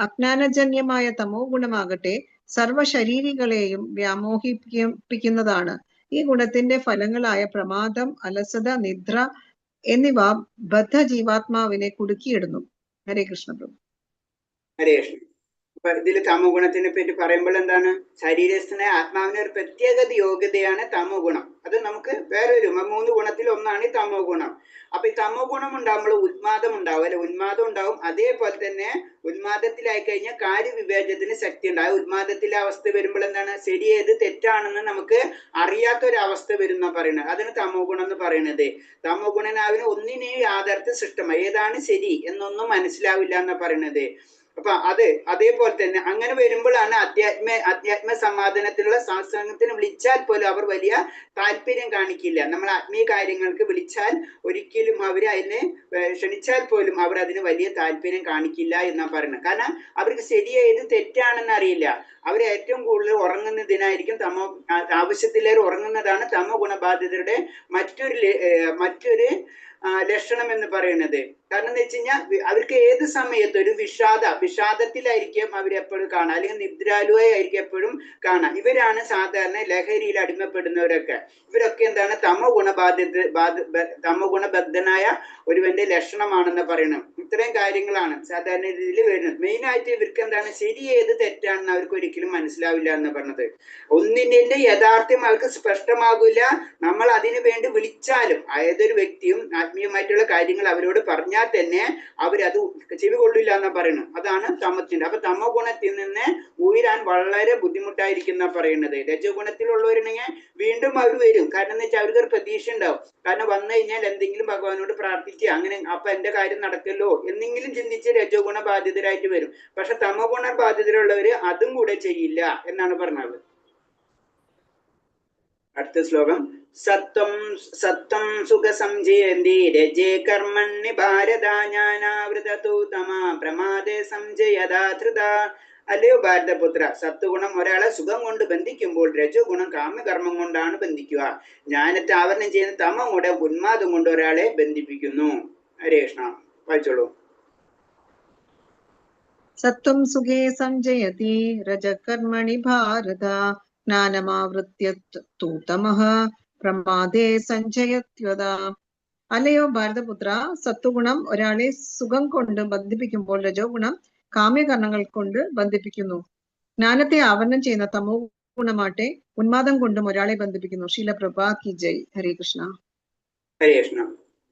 അജ്ഞാനജന്യമായ തമോ ഗുണമാകട്ടെ സർവശരീരികളെയും വ്യാമോഹിപ്പിക്കുന്നതാണ്. ഈ ഗുണത്തിന്റെ ഫലങ്ങളായ പ്രമാദം, അലസത, നിദ്ര എന്നിവ ബദ്ധ ജീവാത്മാവിനെ കുടുക്കിയിടുന്നു. ഹരേ കൃഷ്ണ പ്രഭു. ഹരേ കൃഷ്ണ. അപ്പൊ ഇതിൽ തമോ ഗുണത്തിനെ പറ്റി പറയുമ്പോൾ എന്താണ്? ശരീരസ്ഥനെ ആത്മാവിന് ഒരു പ്രത്യേക യോഗ്യതയാണ് തമോ ഗുണം. അത് നമുക്ക് വേറൊരു 3 ഗുണത്തിൽ ഒന്നാണ് ഈ തമോ ഗുണം. അപ്പൊ ഈ തമോ ഗുണം ഉണ്ടാകുമ്പോൾ ഉന്മാദം ഉണ്ടാവും, അല്ലെ? ഉന്മാദം ഉണ്ടാവും. അതേപോലെ തന്നെ ഉന്മാദത്തിലായി കഴിഞ്ഞാൽ കാര്യവിവേചനത്തിന് ശക്തി ഉണ്ടാവും. ഉന്മാദത്തിലെ അവസ്ഥ വരുമ്പോൾ എന്താണ്? ശരിയേത് തെറ്റാണെന്ന് നമുക്ക് അറിയാത്തൊരവസ്ഥ വരുന്ന പറയുന്നത്. അതിന് തമോ ഗുണം എന്ന് പറയുന്നത്. തമോ ഗുണനാവിന് ഒന്നിനെയും യാഥാർത്ഥ്യ സൃഷ്ടമായി ഏതാണ് ശരി എന്നൊന്നും മനസ്സിലാവില്ല എന്നാ പറയുന്നത്. അപ്പൊ അതേപോലെ തന്നെ അങ്ങനെ വരുമ്പോഴാണ് അധ്യാത്മ സമാധാനത്തിലുള്ള സത്സംഗത്തിന് വിളിച്ചാൽ പോലും അവർ വലിയ താല്പര്യം കാണിക്കില്ല. നമ്മൾ ആത്മീയ കാര്യങ്ങൾക്ക് വിളിച്ചാൽ ഒരിക്കലും അവർ അതിനെ ക്ഷണിച്ചാൽ പോലും അവർ അതിന് വലിയ താല്പര്യം കാണിക്കില്ല എന്നാ പറയുന്നത്. കാരണം അവർക്ക് ശരിയായത് തെറ്റാണെന്ന് അറിയില്ല. അവർ ഏറ്റവും കൂടുതൽ ഉറങ്ങുന്നതിനായിരിക്കും ആവശ്യത്തിലേറെ ഉറങ്ങുന്നതാണ് തമോ ഗുണബാധിതരുടെ മറ്റൊരു ലക്ഷണം എന്ന് പറയുന്നത്. കാരണം എന്ന് വെച്ച് കഴിഞ്ഞാൽ അവർക്ക് ഏത് സമയത്ത് ഒരു വിഷാദത്തിലായിരിക്കും അവരെപ്പോഴും കാണാം, അല്ലെങ്കിൽ നിദ്രാലുവായിരിക്കും എപ്പോഴും കാണാം. ഇവരാണ് സാധാരണ ലഹരിയിൽ അടിമപ്പെടുന്നവരൊക്കെ. ഇവരൊക്കെ എന്താണ്? തമോ ഗുണബദ്ധനായ ഒരുവന്റെ ലക്ഷണമാണെന്ന് പറയണം. ഇത്രയും കാര്യങ്ങളാണ് സാധാരണ രീതിയിൽ വരുന്നത്. മെയിൻ ആയിട്ട് ഇവർക്ക് എന്താണ്? ശരി ഏത് തെറ്റാണെന്ന് അവർക്ക് ഒരിക്കലും മനസ്സിലാവില്ല എന്ന് പറഞ്ഞത്. ഒന്നിന്റെ യഥാർത്ഥ്യം അവർക്ക് സ്പഷ്ടമാകില്ല. നമ്മൾ അതിനു വേണ്ടി വിളിച്ചാലും ഏതൊരു വ്യക്തിയും ആത്മീയമായിട്ടുള്ള കാര്യങ്ങൾ അവരോട് പറഞ്ഞാൽ തന്നെ അവരത് ചെവി കൊള്ളില്ല എന്നാ പറയുന്നത്. അതാണ് തമത്തിന്റെ. അപ്പൊ തമോ ഗുണത്തിൽ നിന്ന് ഉയരാൻ വളരെ ബുദ്ധിമുട്ടായിരിക്കുന്ന പറയുന്നത്. രജോ ഗുണത്തിലുള്ളവരുണ്ടെങ്കിൽ വീണ്ടും അവർ വരും. കാരണം എന്ന് വെച്ചാൽ അവർക്ക് ഒരു പ്രതീക്ഷ ഉണ്ടാവും. കാരണം വന്നു കഴിഞ്ഞാൽ എന്തെങ്കിലും ഭഗവാനോട് പ്രാർത്ഥിക്കുക, അങ്ങനെ അപ്പൊ എന്റെ കാര്യം നടക്കല്ലോ എന്നെങ്കിലും ചിന്തിച്ച് രജോ ഗുണ ബാധിതരായിട്ട് വരും. പക്ഷെ തമോ ഗുണ ബാധിതരുള്ളവര് അതും കൂടെ ചെയ്യില്ല എന്നാണ് പറഞ്ഞത്. അടുത്ത ശ്ലോകം. സത്വം സുഖ സംജയന്തി രജേ കർമ്മണ്യ ഭാരത ജ്ഞാനാവൃതോ തമ പ്രമാദേ സംജയദാധൃത. അല്ലയോ ഭാരതപുത്ര, സത്വഗുണം ഒരാളെ സുഖം കൊണ്ട് ബന്ധിക്കുമ്പോൾ രജോ ഗുണം കാമ്യകർമ്മം കൊണ്ടാണ് ബന്ധിക്കുക. ജ്ഞാനത്തെ ആവരണം ചെയ്യുന്ന തമം കൂടെ ഉന്മാദം കൊണ്ട് ഒരാളെ ബന്ധിപ്പിക്കുന്നു. ഹരേ കൃഷ്ണ. വായിച്ചോളൂ. സത്വം സുഖേ സംജയതി രജകർമ്മണി ഭാരത ജ്ഞാനമാവൃത്യ തു തമഃ പ്രമാദേ സഞ്ജയത്വത. അല്ലയോ ഭാരതപുത്ര, സത്വഗുണം ഒരാളെ സുഖം കൊണ്ട് ബന്ധിപ്പിക്കുമ്പോൾ രജോ ഗുണം കാമ്യകർണങ്ങൾ കൊണ്ട് ബന്ധിപ്പിക്കുന്നു. ജ്ഞാനത്തെ ആവരണം ചെയ്യുന്ന തമോ ഗുണമാട്ടെ ഉന്മാദം കൊണ്ടും ഒരാളെ ബന്ധിപ്പിക്കുന്നു. ശീല പ്രഭാത് കി ജയ്. ഹരേ കൃഷ്ണ. ഹരേ കൃഷ്ണ.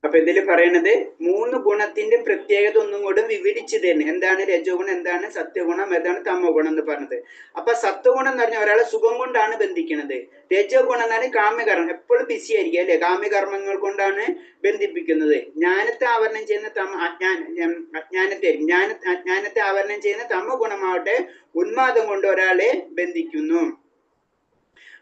അപ്പൊ ഇതിൽ പറയണത് 3 ഗുണത്തിന്റെ പ്രത്യേകത ഒന്നും കൂടെ വിവരിച്ചു തന്നെ. എന്താണ് രജോ ഗുണം, എന്താണ് സത്യഗുണം, ഏതാണ് തമോ ഗുണം എന്ന് പറഞ്ഞത്. അപ്പൊ സത്വഗുണം എന്ന് പറഞ്ഞാൽ ഒരാളെ സുഖം കൊണ്ടാണ് ബന്ധിക്കുന്നത്. രജോ ഗുണം എന്ന് പറഞ്ഞാൽ കാമ്യകർമ്മം, എപ്പോഴും ബിസി ആയിരിക്കും അല്ലെ, കാമ്യകർമ്മങ്ങൾ കൊണ്ടാണ് ബന്ധിപ്പിക്കുന്നത്. ജ്ഞാനത്തെ ആവരണം ചെയ്യുന്ന അജ്ഞാനത്തെ ആവരണം ചെയ്യുന്ന തമോ ഗുണമാവട്ടെ ഉന്മാദം കൊണ്ട് ഒരാളെ ബന്ധിക്കുന്നു.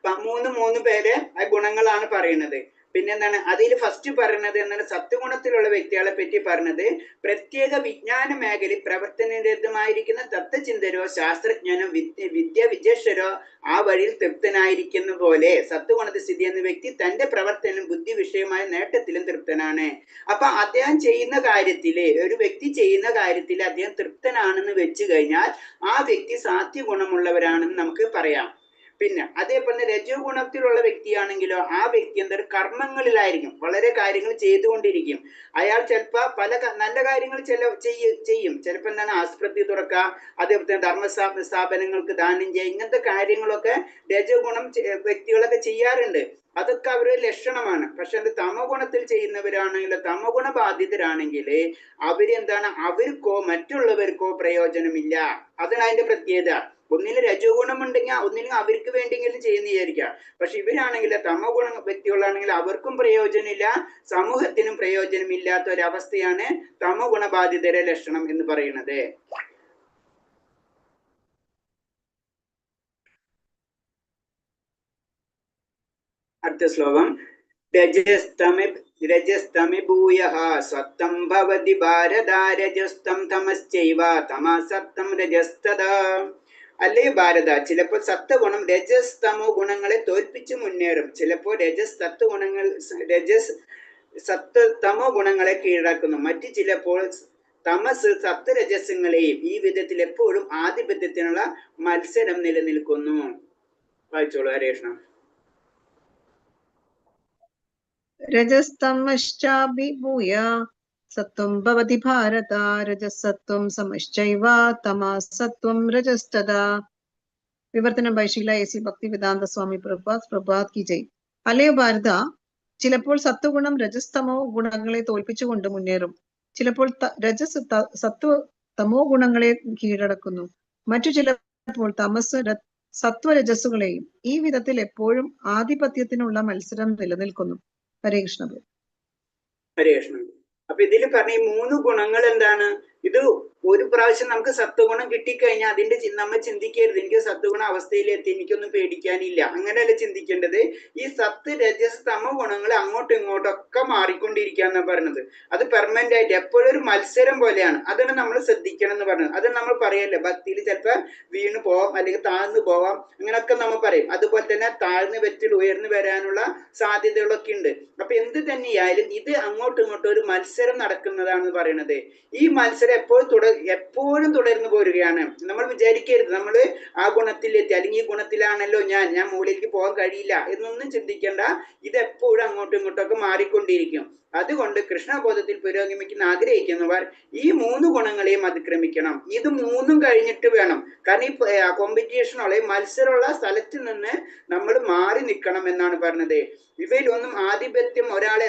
3 പേര് ആ ഗുണങ്ങളാണ് പറയുന്നത്. പിന്നെന്താണ് അതിൽ ഫസ്റ്റ് പറയുന്നത്? എന്താണ്? സത്വഗുണത്തിലുള്ള വ്യക്തികളെ പറ്റി പറഞ്ഞത് പ്രത്യേക വിജ്ഞാന മേഖലയിൽ പ്രവർത്തനരഹിതമായിരിക്കുന്ന തത്വചിന്തരോ ശാസ്ത്രജ്ഞനോ വിദ്യാവിജേഷരോ ആ വഴിയിൽ തൃപ്തനായിരിക്കുന്ന പോലെ സത്വഗുണത്തിൽ സ്ഥിതി ചെയ്യുന്ന വ്യക്തി തന്റെ പ്രവർത്തനം ബുദ്ധി വിഷയമായ നേട്ടത്തിലും തൃപ്തനാണ്. അപ്പൊ അദ്ദേഹം ചെയ്യുന്ന കാര്യത്തില്, ഒരു വ്യക്തി ചെയ്യുന്ന കാര്യത്തിൽ അദ്ദേഹം തൃപ്തനാണെന്ന് വെച്ചു കഴിഞ്ഞാൽ ആ വ്യക്തി സാത്വഗുണമുള്ളവരാണെന്ന് നമുക്ക് പറയാം. പിന്നെ അതേപോലെ രജോ ഗുണത്തിലുള്ള വ്യക്തിയാണെങ്കിലോ ആ വ്യക്തി എന്തൊരു കർമ്മങ്ങളിലായിരിക്കും, വളരെ കാര്യങ്ങൾ ചെയ്തുകൊണ്ടിരിക്കും. അയാൾ ചിലപ്പോൾ പല നല്ല കാര്യങ്ങൾ ചെയ്യും. ചിലപ്പോൾ എന്താണ് ആസ്പത്രി തുറക്കുക, അതേപോലെ തന്നെ ധർമ്മ സ്ഥാപനങ്ങൾക്ക് ദാനം ചെയ്യുക, ഇങ്ങനത്തെ കാര്യങ്ങളൊക്കെ രജോ ഗുണം വ്യക്തികളൊക്കെ ചെയ്യാറുണ്ട്. അതൊക്കെ അവരുടെ ലക്ഷണമാണ്. പക്ഷെ അത് തമോ ഗുണത്തിൽ ചെയ്യുന്നവരാണെങ്കിൽ, തമോ ഗുണ ബാധിതരാണെങ്കിൽ അവരെന്താണ്, അവർക്കോ മറ്റുള്ളവർക്കോ പ്രയോജനമില്ല. അതാണ് അതിന്റെ പ്രത്യേകത. ഒന്നിൽ രജോ ഗുണം ഉണ്ടെങ്കിൽ ഒന്നിലും അവർക്ക് വേണ്ടിയെങ്കിലും ചെയ്യുന്ന വിചാരിക്കുക. പക്ഷെ ഇവരാണെങ്കിൽ തമോ ഗുണ വ്യക്തികളാണെങ്കിൽ അവർക്കും പ്രയോജനമില്ല, സമൂഹത്തിനും പ്രയോജനമില്ലാത്ത ഒരവസ്ഥയാണ് തമോ ഗുണബാധിതരെ ലക്ഷണം എന്ന് പറയുന്നത്. അടുത്ത ശ്ലോകം. രജസ്തമി ഭൂയഃ സ്വത്തം ഭവതി ഭാരത രജസ്തം തമശ്ചൈവ തമസത്തം രജസ്തദാ. അല്ലേ ഭാരത, ചിലപ്പോൾ സത്വഗുണം രജസ് തമോ ഗുണങ്ങളെ തോൽപ്പിച്ച് മുന്നേറും. ചിലപ്പോൾ രജസ് തമോ ഗുണങ്ങളെ കീഴടക്കുന്നു. മറ്റു ചിലപ്പോൾ തമസ് സത്വരജസ്സുകളെയും. ഈ വിധത്തിൽ എപ്പോഴും ആധിപത്യത്തിനുള്ള മത്സരം നിലനിൽക്കുന്നു. വായിച്ചോളൂ ഹരേഷ്ണ. രജസ്തമശ്ചാഭിഭൂയ സത്വം ഭവതി ഭാരത രജസത്വം സമശ്ചൈവ തമസത്വം രജസ്തദാ. വിവർത്തനം by Sheela AC. Bhaktivedanta Swami Prabhat കി ജയ്. അല്ലയോ ഭാരത, ചിലപ്പോൾ സത്വഗുണം രജസ്തമോ ഗുണങ്ങളെ തോൽപ്പിച്ചുകൊണ്ട് മുന്നേറും. ചിലപ്പോൾ രജസ് തമോ ഗുണങ്ങളെ കീഴടക്കുന്നു. മറ്റു ചിലപ്പോൾ തമസ് സത്വരജസ്സുകളെയും. ഈ വിധത്തിൽ എപ്പോഴും ആധിപത്യത്തിനുള്ള മത്സരം നിലനിൽക്കുന്നു. ഹരേ കൃഷ്ണ. ഹരേ കൃഷ്ണ. അപ്പൊ ഇതിൽ പറഞ്ഞ ഈ 3 ഗുണങ്ങൾ എന്താണ്? ഇത് ഒരു പ്രാവശ്യം നമുക്ക് സത്വഗുണം കിട്ടിക്കഴിഞ്ഞാൽ അതിന്റെ നമ്മൾ ചിന്തിക്കരുത് എനിക്ക് സത്വഗുണ അവസ്ഥയിലെത്തി, എനിക്കൊന്നും പേടിക്കാനില്ല, അങ്ങനെയല്ല ചിന്തിക്കേണ്ടത്. ഈ സത്ത് രജസ് തമോ ഗുണങ്ങൾ അങ്ങോട്ടും ഇങ്ങോട്ടും ഒക്കെ മാറിക്കൊണ്ടിരിക്കുകയെന്നാ പറയുന്നത്. അത് പെർമനന്റ് ആയിട്ട് എപ്പോഴും ഒരു മത്സരം പോലെയാണ്. അതാണ് നമ്മൾ ശ്രദ്ധിക്കണം എന്ന് പറയുന്നത്. അത് നമ്മൾ പറയല്ലേ, ഭക്തിയിൽ ചിലപ്പോൾ വീണ് പോവാം, അല്ലെങ്കിൽ താഴ്ന്നു പോവാം, അങ്ങനെയൊക്കെ നമ്മൾ പറയും. അതുപോലെ തന്നെ താഴ്ന്ന വ്യക്തിയിൽ ഉയർന്നു വരാനുള്ള സാധ്യതകളൊക്കെ ഉണ്ട്. അപ്പൊ എന്ത് തന്നെയായാലും ഇത് അങ്ങോട്ടും ഇങ്ങോട്ടും ഒരു മത്സരം നടക്കുന്നതാണെന്ന് പറയുന്നത്. ഈ മത്സരം എപ്പോഴും തുടർന്നു പോരുകയാണ്. നമ്മൾ വിചാരിക്കരുത് നമ്മൾ ആ ഗുണത്തിലെത്തി, അല്ലെങ്കിൽ ഈ ഗുണത്തിലാണല്ലോ ഞാൻ മുകളിലേക്ക് പോകാൻ കഴിയില്ല എന്നൊന്നും ചിന്തിക്കേണ്ട. ഇത് എപ്പോഴും അങ്ങോട്ടും ഇങ്ങോട്ടൊക്കെ മാറിക്കൊണ്ടിരിക്കും. അതുകൊണ്ട് കൃഷ്ണബോധത്തിൽ പുരോഗമിക്കുന്ന ആഗ്രഹിക്കുന്നവർ ഈ 3 ഗുണങ്ങളെയും അതിക്രമിക്കണം. ഇത് 3 കഴിഞ്ഞിട്ട് വേണം. കാരണം ഈ കോമ്പറ്റീഷനുള്ള മത്സരമുള്ള സ്ഥലത്ത് നിന്ന് നമ്മൾ മാറി നിൽക്കണം എന്നാണ് പറഞ്ഞത്. ഇവയിലൊന്നും ആധിപത്യം ഒരാളെ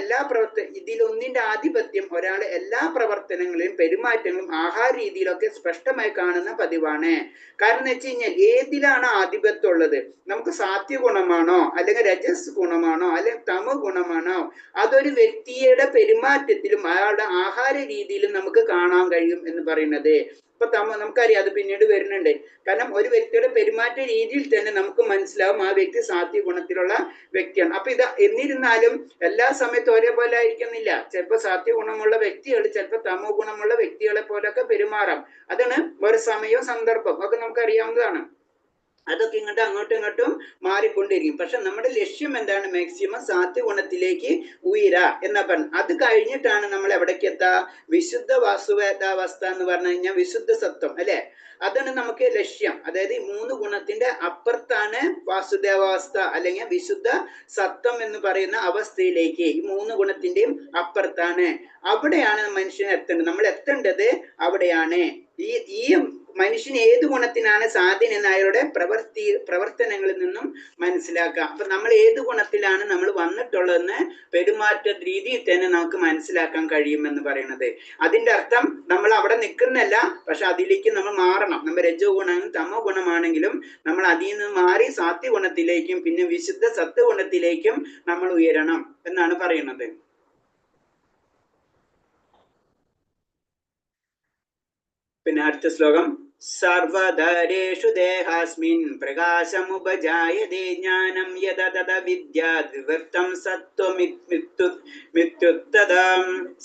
ഇതിലൊന്നിന്റെ ആധിപത്യം ഒരാളെ എല്ലാ പ്രവർത്തനങ്ങളിലും പെരുമാറ്റങ്ങളും ആഹാര രീതിയിലൊക്കെ സ്പഷ്ടമായി കാണുന്ന പതിവാണ്. കാരണം എന്ന് വെച്ച് കഴിഞ്ഞാൽ ഏതിലാണ് ആധിപത്യം ഉള്ളത്? നമുക്ക് സാത്വ ഗുണമാണോ, അല്ലെങ്കിൽ രജസ് ഗുണമാണോ, അല്ലെങ്കിൽ തമോ ഗുണമാണോ? അതൊരു വ്യക്തിയുടെ പെരുമാറ്റത്തിലും അയാളുടെ ആഹാര രീതിയിലും നമുക്ക് കാണാൻ കഴിയും എന്ന് പറയുന്നത്. ഇപ്പൊ നമുക്കറിയാം, അത് പിന്നീട് വരുന്നുണ്ട്. കാരണം ഒരു വ്യക്തിയുടെ പെരുമാറ്റ രീതിയിൽ തന്നെ നമുക്ക് മനസ്സിലാവും ആ വ്യക്തി സാത്വിക ഗുണത്തിലുള്ള വ്യക്തിയാണ്. അപ്പൊ എന്നിരുന്നാലും എല്ലാ സമയത്തും ഒരേപോലെ ആയിരിക്കുന്നില്ല. ചിലപ്പോൾ സാത്വിക ഗുണമുള്ള വ്യക്തികൾ ചിലപ്പോൾ തമോ ഗുണമുള്ള വ്യക്തികളെ പോലൊക്കെ പെരുമാറാം. അതാണ് ഒരു സമയവും സന്ദർഭം ഒക്കെ നമുക്കറിയാവുന്നതാണ്. അതൊക്കെ അങ്ങോട്ടും ഇങ്ങോട്ടും മാറിക്കൊണ്ടിരിക്കും. പക്ഷെ നമ്മുടെ ലക്ഷ്യം എന്താണ്? മാക്സിമം സാത്വിക ഗുണത്തിലേക്ക് ഉയരാ എന്നാ പറഞ്ഞു. അത് കഴിഞ്ഞിട്ടാണ് നമ്മൾ എവിടേക്ക് എത്താ? വിശുദ്ധ വാസുവേദാവസ്ഥ എന്ന് പറഞ്ഞു കഴിഞ്ഞാൽ വിശുദ്ധ സത്വം അല്ലെ, അതാണ് നമുക്ക് ലക്ഷ്യം. അതായത് ഈ 3 ഗുണത്തിന്റെ അപ്പുറത്താണ് വാസുദേവാവസ്ഥ അല്ലെങ്കിൽ വിശുദ്ധ സത്വം എന്ന് പറയുന്ന അവസ്ഥയിലേക്ക്. ഈ 3 ഗുണത്തിന്റെയും അപ്പുറത്താണ്. അവിടെയാണ് മനുഷ്യൻ എത്തേണ്ടത്. നമ്മൾ എത്തേണ്ടത് അവിടെയാണ്. ഈ മനുഷ്യൻ ഏത് ഗുണത്തിനാണ് സാധ്യൻ എന്ന് അയാളുടെ പ്രവർത്തനങ്ങളിൽ നിന്നും മനസ്സിലാക്കുക. അപ്പൊ നമ്മൾ ഏത് ഗുണത്തിലാണ് നമ്മൾ വന്നിട്ടുള്ളതെന്ന് പെരുമാറ്റ രീതിയിൽ തന്നെ നമുക്ക് മനസ്സിലാക്കാൻ കഴിയുമെന്ന് പറയുന്നത്. അതിന്റെ അർത്ഥം നമ്മൾ അവിടെ നിൽക്കുന്നല്ല, പക്ഷെ അതിലേക്ക് നമ്മൾ മാറണം. നമ്മൾ രജോ ഗുണം തമോ ഗുണമാണെങ്കിലും നമ്മൾ അതിൽ നിന്ന് മാറി സാത്വിക ഗുണത്തിലേക്കും പിന്നെ വിശുദ്ധ സത്വഗുണത്തിലേക്കും നമ്മൾ ഉയരണം എന്നാണ് പറയുന്നത്. പിന്നെ അടുത്ത ശ്ലോകം. സർവധരേഷു ദേഹാസ്മിൻ പ്രകാശമുപജായതേ ജ്ഞാനം യദതദ വിദ്യാദ്വിവർത്തം സത്വമിത്യുത്തദം.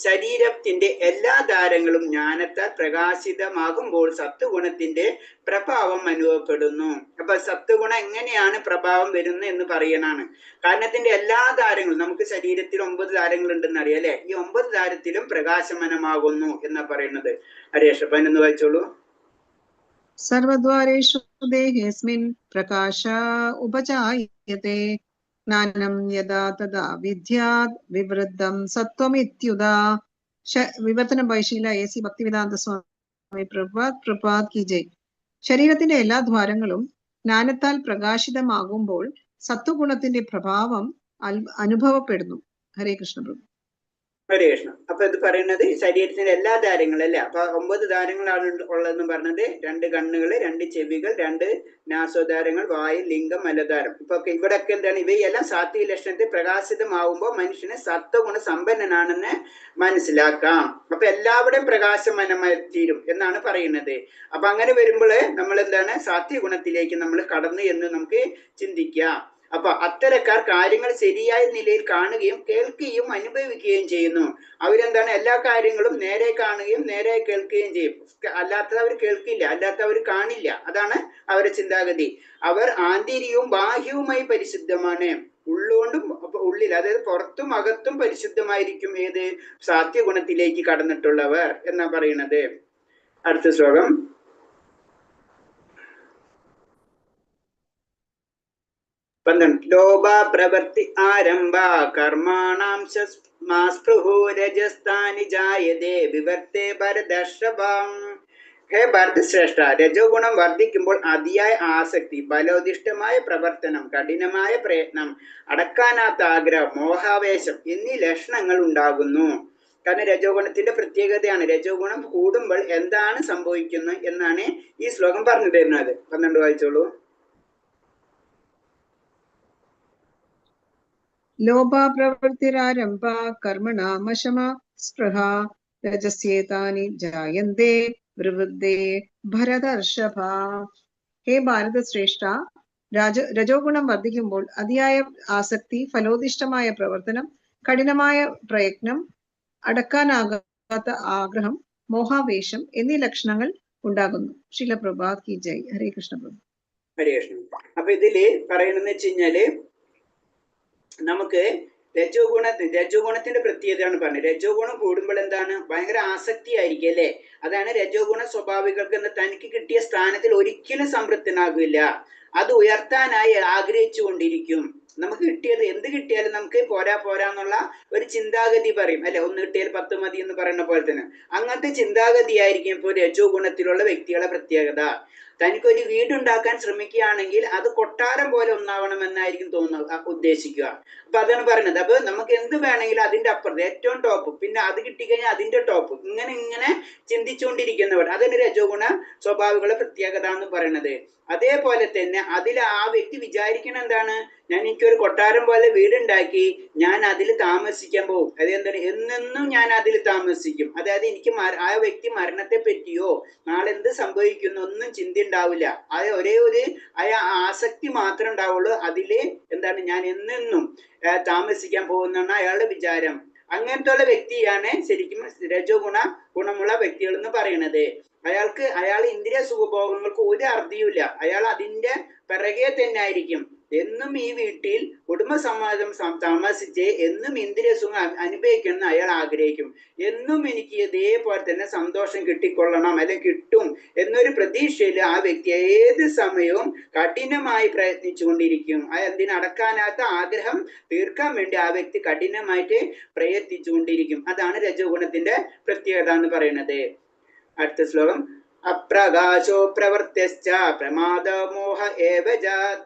ശരീരത്തിന്റെ എല്ലാ ധാരങ്ങളും ജ്ഞാനത്താൽ പ്രകാശിതമാകുമ്പോൾ സത്വഗുണത്തിന്റെ പ്രഭാവം അനുഭവപ്പെടുന്നു. അപ്പൊ സത്വഗുണം എങ്ങനെയാണ് പ്രഭാവം വരുന്നത് എന്ന് പറയണാണ്. കാരണത്തിന്റെ എല്ലാ ധാരങ്ങളും, നമുക്ക് ശരീരത്തിൽ 9 ധാരങ്ങൾ ഉണ്ടെന്ന് അറിയാം അല്ലെ, ഈ 9 ധാരത്തിലും പ്രകാശമനമാകുന്നു എന്നാ പറയുന്നത്. ഹരേഷപ്പൻ എന്ന് വായിച്ചോളൂ. സർവദ്വാരേഷു देहेऽस्मिन् प्रकाश उपजायते ज्ञानं यदा तदा विद्यात् विवृद्धं सत्त्वमित्युदा വിവർത്തനം by Sheela A.C. Bhaktivedanta Swami Prabhat കി ജയ്. ശരീരത്തിന്റെ എല്ലാ ദ്വാരങ്ങളും ജ്ഞാനത്താൽ പ്രകാശിതമാകുമ്പോൾ സത്വഗുണത്തിന്റെ പ്രഭാവം അനുഭവപ്പെടുന്നു. ഹരേ കൃഷ്ണ പ്രഭു. ഹരേ കൃഷ്ണ. അപ്പൊ ഇത് പറയുന്നത് ശരീരത്തിന്റെ എല്ലാ ദ്വാരങ്ങളും അല്ലേ? അപ്പൊ 9 ദ്വാരങ്ങളാണ് ഉള്ളതെന്ന് പറഞ്ഞത്. 2 കണ്ണുകൾ, 2 ചെവികൾ, 2 നാസോദ്വാരങ്ങൾ, വായു, ലിംഗം, മലദ്വാരം. ഇപ്പൊ ഇവിടെയൊക്കെ എന്താണ്? ഇവയെല്ലാം സാത്വിക ലക്ഷണത്തിൽ പ്രകാശിതമാവുമ്പോൾ മനുഷ്യന് സത്വഗുണ സമ്പന്നനാണെന്ന് മനസ്സിലാക്കാം. അപ്പൊ എല്ലാവരുടെയും പ്രകാശമനമായി തീരും എന്നാണ് പറയുന്നത്. അപ്പൊ അങ്ങനെ വരുമ്പോൾ നമ്മൾ എന്താണ്? സാത്വിക ഗുണത്തിലേക്ക് നമ്മൾ കടന്നു എന്ന് നമുക്ക് ചിന്തിക്കാം. അപ്പൊ അത്തരക്കാർ കാര്യങ്ങൾ ശരിയായ നിലയിൽ കാണുകയും കേൾക്കുകയും അനുഭവിക്കുകയും ചെയ്യുന്നു. അവരെന്താണ്? എല്ലാ കാര്യങ്ങളും നേരെ കാണുകയും നേരെ കേൾക്കുകയും ചെയ്യും. അല്ലാത്തവർ കേൾക്കില്ല, അല്ലാത്തവർ കാണില്ല. അതാണ് അവരുടെ ചിന്താഗതി. അവർ ആന്തരികവും ബാഹ്യവുമായി പരിശുദ്ധമാണ്. ഉള്ളുകൊണ്ടും ഉള്ളിൽ, അതായത് പുറത്തും അകത്തും പരിശുദ്ധമായിരിക്കും. ഏത്? സാത്വിക ഗുണത്തിലേക്ക് കടന്നിട്ടുള്ളവർ എന്നാ പറയുന്നത്. അടുത്ത ശ്ലോകം. ലോഭ പ്രവൃത്തി ആരംഭ കർമാണാം സ്പൃഹോ രജസ്ഥാനി ജായതേ വിവർത്തേ ഭരതർഷഭം. ഹേ ഭരതശ്രേഷ്ഠ, രജോ ഗുണം വർദ്ധിക്കുമ്പോൾ അതിയായ ആസക്തി, ബലോദിഷ്ടമായ പ്രവർത്തനം, കഠിനമായ പ്രയത്നം, അടക്കാനാത്ത ആഗ്രഹം, മോഹാവേശം എന്നീ ലക്ഷണങ്ങൾ ഉണ്ടാകുന്നു. കാരണം രജോ ഗുണത്തിന്റെ പ്രത്യേകതയാണ്. രജോ ഗുണം കൂടുമ്പോൾ എന്താണ് സംഭവിക്കുന്നത് എന്നാണ് ഈ ശ്ലോകം പറഞ്ഞു തരുന്നത്. 12 വായിച്ചോളൂ. ലോഭ പ്രവൃത്തിരാരംഭ കർമ്മണാമശമ സ്പൃഹ രജസ്യേതാനി ജായന്തേ പ്രവൃദ്ധേ ഭരതർഷഭ. ഹേ ഭാരതശ്രേഷ്ഠ, രജോ ഗുണം വർദ്ധിക്കുമ്പോൾ അതിയായ ആസക്തി, ഫലോദിഷ്ടമായ പ്രവർത്തനം, കഠിനമായ പ്രയത്നം, അടക്കാനാകാത്ത ആഗ്രഹം, മോഹാവേശം എന്നീ ലക്ഷണങ്ങൾ ഉണ്ടാകുന്നു. ശീല പ്രഭാത് കി ജയ്. ഹരേ കൃഷ്ണ പ്രഭു. ഹരേ കൃഷ്ണ. അപ്പൊ ഇതില് പറയണെന്ന് വെച്ച് കഴിഞ്ഞാല് നമുക്ക് രജോ ഗുണത്തിന്റെ പ്രത്യേകതയാണ് പറഞ്ഞത്. രജോ ഗുണം കൂടുമ്പോൾ എന്താണ്? ഭയങ്കര ആസക്തി ആയിരിക്കും അല്ലെ? അതാണ് രജോ ഗുണ സ്വാഭാവികൾക്ക് എന്ന് തനിക്ക് കിട്ടിയ സ്ഥാനത്തിൽ ഒരിക്കലും സംതൃപ്തനാകില്ല. അത് ഉയർത്താനായി ആഗ്രഹിച്ചു കൊണ്ടിരിക്കും. നമുക്ക് കിട്ടിയത് എന്ത് കിട്ടിയാലും നമുക്ക് പോരാ എന്നുള്ള ഒരു ചിന്താഗതി പറയും അല്ലെ? 1 കിട്ടിയാൽ 10 മതി എന്ന് പറയുന്ന പോലെ തന്നെ അങ്ങനത്തെ ചിന്താഗതിയായിരിക്കും ഇപ്പോൾ രജോ ഗുണത്തിലുള്ള വ്യക്തികളുടെ പ്രത്യേകത. തനിക്കൊരു വീടുണ്ടാക്കാൻ ശ്രമിക്കുകയാണെങ്കിൽ അത് കൊട്ടാരം പോലെ ഒന്നാവണമെന്നായിരിക്കും ഉദ്ദേശിക്കുക. അപ്പൊ അതാണ് പറയുന്നത്. അപ്പൊ നമുക്ക് എന്ത് വേണമെങ്കിലും അതിന്റെ അപ്പുറത്ത് ഏറ്റവും ടോപ്പ്, പിന്നെ അത് കിട്ടിക്കഴിഞ്ഞാൽ അതിന്റെ ടോപ്പ്, ഇങ്ങനെ ചിന്തിച്ചുകൊണ്ടിരിക്കുന്നവർ, അതാണ് രജോ ഗുണ സ്വഭാവികളുടെ പ്രത്യേകത എന്ന് പറയുന്നത്. അതേപോലെ തന്നെ അതിൽ ആ വ്യക്തി വിചാരിക്കണം എന്താണ്? എനിക്കൊരു കൊട്ടാരം പോലെ വീടുണ്ടാക്കി ഞാൻ അതിൽ താമസിക്കാൻ പോകും. അതെന്താണ്? എന്നെന്നും ഞാൻ അതിൽ താമസിക്കും. അതായത് എനിക്ക് ആ വ്യക്തി മരണത്തെ പറ്റിയോ നാളെ എന്ത് സംഭവിക്കുന്നു ഒന്നും ചിന്ത ഉണ്ടാവില്ല. അത് ഒരേ ഒരു ആസക്തി മാത്രമേ ഉണ്ടാവുള്ളൂ. അതില് എന്താണ്? ഞാൻ എന്നെന്നും താമസിക്കാൻ പോകുന്നതാണ് അയാളുടെ വിചാരം. അങ്ങനത്തെ ഉള്ള വ്യക്തിയാണ് ശരിക്കും രജോ ഗുണമുള്ള വ്യക്തികൾ എന്ന് പറയുന്നത്. അയാൾ ഇന്ദ്രിയ സുഖഭോഗങ്ങൾക്ക് ഒരു അർത്ഥവുമില്ല. അയാൾ അതിന്റെ പിറകെ തന്നെ ആയിരിക്കും. എന്നും ഈ വീട്ടിൽ കുടുംബസമാജം താമസിച്ച് എന്നും ഇന്ദ്രിയ സുഖം അനുഭവിക്കണം അയാൾ ആഗ്രഹിക്കും. എന്നും എനിക്ക് ഇതേപോലെ തന്നെ സന്തോഷം കിട്ടിക്കൊള്ളണം, അല്ലെങ്കിൽ കിട്ടും എന്നൊരു പ്രതീക്ഷയിൽ ആ വ്യക്തി ഏത് സമയവും കഠിനമായി പ്രയത്നിച്ചു കൊണ്ടിരിക്കും. എന്തിനടക്കാനാത്ത ആഗ്രഹം തീർക്കാൻ വേണ്ടി ആ വ്യക്തി കഠിനമായിട്ട് പ്രയത്നിച്ചു കൊണ്ടിരിക്കും. അതാണ് രജോ ഗുണത്തിന്റെ പ്രത്യേകത എന്ന് പറയുന്നത്. അടുത്ത ശ്ലോകം. അപ്രകാശോ പ്രവർത്യശ്ച പ്രമാദമോഹ ഏവ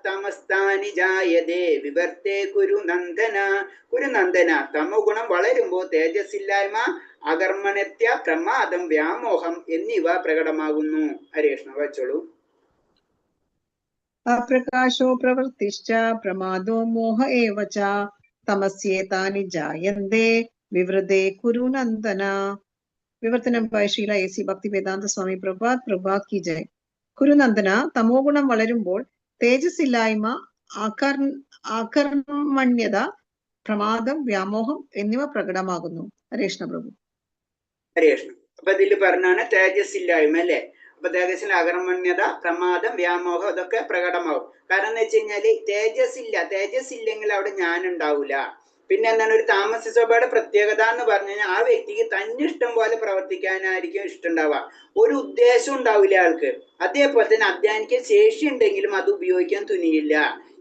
തമസ്താനി ജായതേ വിവർത്തേ കുരുനന്ദന. തമോ ഗുണം വളരുമ്പോൾ തേജസ്സില്ലായ്മ, അകർമ്മണ്യത്യ, പ്രമാദം, വ്യാമോഹം എന്നിവ പ്രകടമാകുന്നു. ഹരേ കൃഷ്ണ. വായിച്ചോളൂ. അപ്രകാശോ പ്രവൃത്തിശ്ച പ്രമാദോ മോഹ ഏവ ച തമസ്യേതാനി ജായന്തേ വിവൃതേ കുരുനന്ദന. വിവർത്തനം by Sheela A.C. Bhaktivedanta Swami Prabhat കി ജയ്. കുരുനന്ദന, തമോ ഗുണം വളരുമ്പോൾ തേജസ്സില്ലായ്മ, ആകർമ്മണ്യത, പ്രമാദം, വ്യാമോഹം എന്നിവ പ്രകടമാകുന്നു. ഹരേ കൃഷ്ണ പ്രഭു. ഹരേ കൃഷ്ണ. അപ്പൊ ഇതിൽ പറഞ്ഞാണ് തേജസ്സില്ലായ്മ അല്ലെ? അപ്പൊ തേജസ്സിന്റെ അകർമ്മണ്യത, പ്രമാദം, വ്യാമോഹം ഇതൊക്കെ പ്രകടമാകും. കാരണം എന്ന് വെച്ച് കഴിഞ്ഞാല് തേജസ്സില്ലെങ്കിൽ അവിടെ ഞാൻ ഉണ്ടാവൂല. പിന്നെ എന്താണ് ഒരു താമസ സ്വഭാവയുടെ പ്രത്യേകത എന്ന് പറഞ്ഞു കഴിഞ്ഞാൽ ആ വ്യക്തിക്ക് തന്നെ ഇഷ്ടം പോലെ പ്രവർത്തിക്കാനായിരിക്കും ഇഷ്ടം ഉണ്ടാവുക. ഒരു ഉദ്ദേശം ഉണ്ടാവില്ല ആൾക്ക്. അതേപോലെ തന്നെ അധ്വാനിക്കാൻ ശേഷി ഉണ്ടെങ്കിലും അത് ഉപയോഗിക്കാൻ തുനിയില്ല.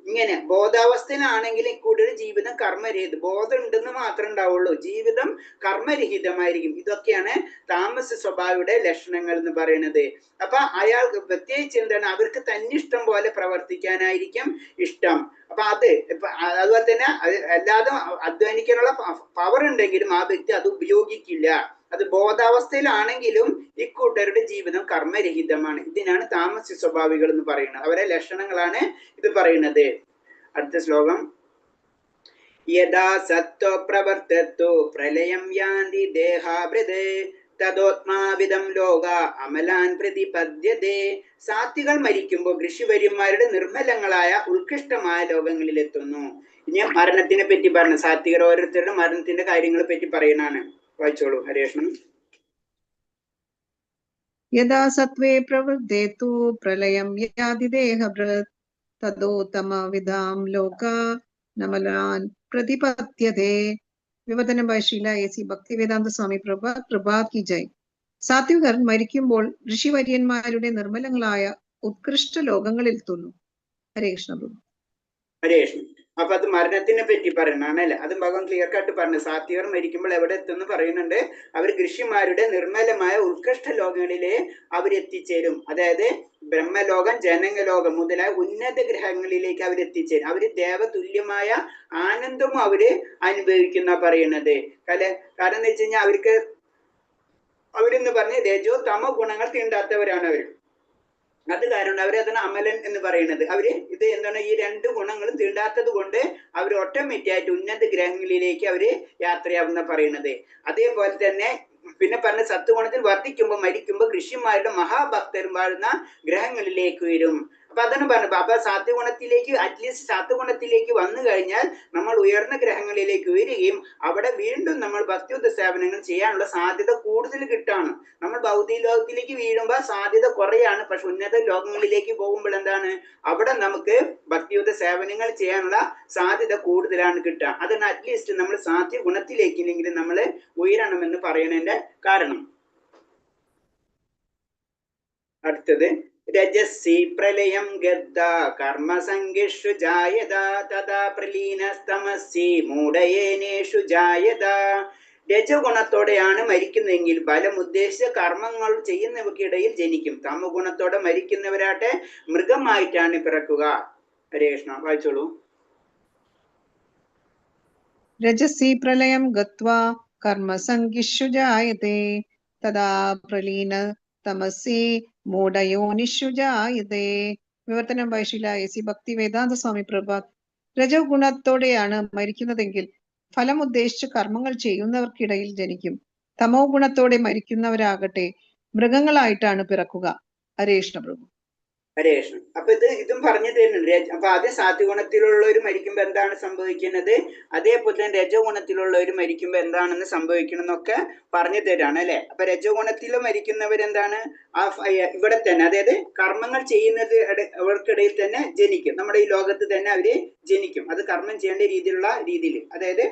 ഇങ്ങനെ ബോധാവസ്ഥയിലാണെങ്കിൽ കൂടുതൽ ജീവിതം കർമ്മരഹിതം, ബോധം ഉണ്ടെന്ന് മാത്രമേ ഉണ്ടാവുള്ളൂ, ജീവിതം കർമ്മരഹിതമായിരിക്കും. ഇതൊക്കെയാണ് താമസ സ്വഭാവയുടെ ലക്ഷണങ്ങൾ എന്ന് പറയുന്നത്. അപ്പൊ അയാൾക്ക് പ്രത്യേകിച്ച് എന്താണ്, അവർക്ക് തന്നെ ഇഷ്ടം പോലെ പ്രവർത്തിക്കാനായിരിക്കും ഇഷ്ടം. അപ്പൊ അതുപോലെ തന്നെ അല്ലാതെ അധ്വാനിക്കാനുള്ള പവർ ഉണ്ടെങ്കിലും ആ വ്യക്തി അത് ഉപയോഗിക്കില്ല. അത് ബോധാവസ്ഥയിലാണെങ്കിലും ഇക്കൂട്ടരുടെ ജീവിതം കർമ്മരഹിതമാണ്. ഇതിനാണ് താമസ സ്വഭാവികൾ എന്ന് പറയുന്നത്. അവരെ ലക്ഷണങ്ങളാണ് ഇത് പറയുന്നത്. അടുത്ത ശ്ലോകം. യഥാ സത്വ പ്രവർത്തത്തു പ്രളയം യാന്തി ദേഹാഭൃതേ തദോത്മാവിധം ലോക അമലാൻ പ്രതിപദ്യതേ. സാത്വികൾ മരിക്കുമ്പോൾ ഋഷിവര്യന്മാരുടെ നിർമ്മലങ്ങളായ ഉത്കൃഷ്ടമായ ലോകങ്ങളിലെത്തുന്നു. ഇനി മരണത്തിനെ പറ്റി പറഞ്ഞു, സാത്വികർ ഓരോരുത്തരുടെ മരണത്തിന്റെ കാര്യങ്ങളെ പറ്റി പറയുന്നതാണ്. വായിച്ചോളൂ ഹരേഷ്ണം. യഥാ സത്വേ പ്രവൃത്തേതു പ്രളയം യാതി ദേഹഭൃത് തദോത്തമവിധാം ലോക നമലാൻ പ്രതിപദ്യതേ. വിവർത്തനം ബൈ ശ്രീല എ.സി. ഭക്തിവേദാന്ത സ്വാമി പ്രഭാത് കി ജയ്. സാത്വികർ മരിക്കുമ്പോൾ ഋഷിവര്യന്മാരുടെ നിർമ്മലങ്ങളായ ഉത്കൃഷ്ട ലോകങ്ങളിൽ എത്തുന്നു. ഹരേ കൃഷ്ണ പ്രഭു. ഹരേ കൃഷ്ണ. അപ്പൊ അത് മരണത്തിനെ പറ്റി പറയണാണ് അല്ലെ. അതും ഭഗവാൻ ക്ലിയർ കട്ട് പറഞ്ഞു. സാത്വികർ മരിക്കുമ്പോൾ എവിടെ എത്തുന്നു പറയുന്നുണ്ട്. അവർ ഋഷിമാരുടെ നിർമ്മലമായ ഉത്കൃഷ്ട ലോകങ്ങളിലെ അവരെത്തിച്ചേരും. അതായത് ബ്രഹ്മലോകം, ജനകലോകം മുതലായ ഉന്നത ഗ്രഹങ്ങളിലേക്ക് അവരെത്തിച്ചേരും. അവര് ദേവതുല്യമായ ആനന്ദവും അവര് അനുഭവിക്കുന്ന പറയുന്നത്. കാരണം എന്ന് വെച്ച് കഴിഞ്ഞാൽ അവരെന്ന് പറഞ്ഞ് രജോ തമോ ഗുണങ്ങൾ തീണ്ടാത്തവരാണ് അവർ. അത് കാരണം അവരതാണ് അമലൻ എന്ന് പറയുന്നത്. അവര് ഇത് എന്താണ്, ഈ രണ്ട് ഗുണങ്ങളും തീണ്ടാത്തത് കൊണ്ട് അവർ ഓട്ടോമാറ്റിക് ആയിട്ട് ഉന്നത ഗ്രഹങ്ങളിലേക്ക് അവര് യാത്രയാവുന്ന പറയുന്നത്. അതേപോലെ തന്നെ പിന്നെ പറഞ്ഞ സത്വഗുണത്തിൽ വർദ്ധിക്കുമ്പോൾ മരിക്കുമ്പോൾ ഋഷിമാരുടെ മഹാഭക്തരും വാഴുന്ന ഗ്രഹങ്ങളിലേക്ക് വരും. അപ്പൊ അതാണ് പറഞ്ഞത്. അപ്പൊ സാത്വഗുണത്തിലേക്ക് അറ്റ്ലീസ്റ്റ് സാത്വഗുണത്തിലേക്ക് വന്നു കഴിഞ്ഞാൽ നമ്മൾ ഉയർന്ന ഗ്രഹങ്ങളിലേക്ക് വരികയും അവിടെ വീണ്ടും നമ്മൾ ഭക്തിയുദ്ധ സേവനങ്ങൾ ചെയ്യാനുള്ള സാധ്യത കൂടുതൽ കിട്ടാണ്. നമ്മൾ ഭൗതിക ലോകത്തിലേക്ക് വീഴുമ്പോൾ സാധ്യത കുറയാണ്. പക്ഷെ ഉന്നത ലോകങ്ങളിലേക്ക് പോകുമ്പോൾ എന്താണ്, അവിടെ നമുക്ക് ഭക്തിയുദ്ധ സേവനങ്ങൾ ചെയ്യാനുള്ള സാധ്യത കൂടുതലാണ് കിട്ടുക. അതാണ് അറ്റ്ലീസ്റ്റ് നമ്മൾ സാത്വിക ഗുണത്തിലേക്കില്ലെങ്കിലും നമ്മൾ ഉയരണമെന്ന് പറയുന്നതിന്റെ കാരണം. അടുത്തത് രജസി പ്രളയം ഗദ്ദ കർമ്മസംഗിഷു ജായത തഥാ പ്രലീനസ്തമസി മൂഢയേനേഷു ജായത. രജഗുണത്തോടെയാണ് മരിക്കുന്നതെങ്കിൽ ബലം ഉദ്ദേശിച്ച കർമ്മങ്ങൾ ചെയ്യുന്നവർക്കിടയിൽ ജനിക്കും. തമോ ഗുണത്തോടെ മരിക്കുന്നവരാട്ടെ മൃഗമായിട്ടാണ് പിറക്കുക. ഹരേ കൃഷ്ണ. വായിച്ചോളൂ. രജസി പ്രളയം ഗത്വാ കർമ്മസംഗിഷു ജായതേ തദാ പ്രലീന തമസി മൂഢയോനിഷു ജായതേ. വിവർത്തനം ബൈ ശ്രീല എ.സി. ഭക്തിവേദാന്ത സ്വാമി പ്രഭാത്. രജോ ഗുണത്തോടെയാണ് മരിക്കുന്നതെങ്കിൽ ഫലം ഉദ്ദേശിച്ച് കർമ്മങ്ങൾ ചെയ്യുന്നവർക്കിടയിൽ ജനിക്കും. തമോ ഗുണത്തോടെ മരിക്കുന്നവരാകട്ടെ മൃഗങ്ങളായിട്ടാണ് പിറക്കുക. ഹരേ കൃഷ്ണ പ്രഭു. ഹരേ കൃഷ്ണൻ. അപ്പൊ ഇതും പറഞ്ഞു തരുന്നുണ്ട്. അപ്പൊ ആദ്യം സാത്വിഗുണത്തിലുള്ളവർ മരിക്കുമ്പോ എന്താണ് സംഭവിക്കുന്നത്, അതേപോലെ തന്നെ രജോ ഗുണത്തിലുള്ളവർ മരിക്കുമ്പോ എന്താണെന്ന് സംഭവിക്കണം എന്നൊക്കെ പറഞ്ഞു തരാണ് അല്ലെ. അപ്പൊ രജോ ഗുണത്തിൽ മരിക്കുന്നവരെന്താണ്, ഇവിടെ തന്നെ അതായത് കർമ്മങ്ങൾ ചെയ്യുന്നത് അവർക്കിടയിൽ തന്നെ ജനിക്കും. നമ്മുടെ ഈ ലോകത്ത് തന്നെ അവര് ജനിക്കും. അത് കർമ്മം ചെയ്യേണ്ട രീതിയിൽ അതായത്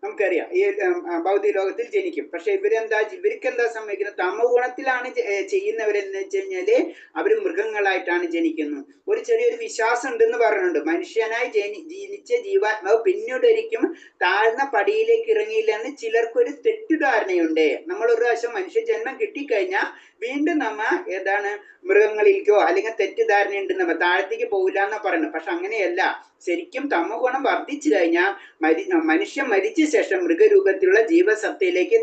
നമുക്കറിയാം ഈ ഭൗതിക ലോകത്തിൽ ജനിക്കും. പക്ഷെ ഇവർക്ക് എന്താ സംഭവിക്കുന്നത്, തമോ ഗുണത്തിലാണ് ചെയ്യുന്നവരെന്ന് വെച്ച് കഴിഞ്ഞാല് അവര് മൃഗങ്ങളായിട്ടാണ് ജനിക്കുന്നത്. ഒരു ചെറിയൊരു വിശ്വാസം ഉണ്ടെന്ന് പറയുന്നുണ്ട്. മനുഷ്യനായി ജനിച്ച ജീവാത്മാവ് പിന്നീടൊരിക്കും താഴ്ന്ന പടിയിലേക്ക് ഇറങ്ങിയില്ലെന്ന് ചിലർക്കൊരു തെറ്റിദ്ധാരണയുണ്ട്. നമ്മൾ ഒരു പ്രാവശ്യം മനുഷ്യ ജന്മം കിട്ടിക്കഴിഞ്ഞാൽ വീണ്ടും നമ്മ മൃഗങ്ങളിലേക്കോ അല്ലെങ്കിൽ തെറ്റിദ്ധാരണ ഉണ്ട്, നമ്മ താഴത്തേക്ക് പോകില്ല എന്നാ പറയുന്നത്. പക്ഷെ അങ്ങനെയല്ല. ശരിക്കും തമോ ഗുണം വർദ്ധിച്ചു കഴിഞ്ഞാൽ മനുഷ്യൻ മരിച്ച ശേഷം മൃഗരൂപത്തിലുള്ള ജീവസത്തയിലേക്ക്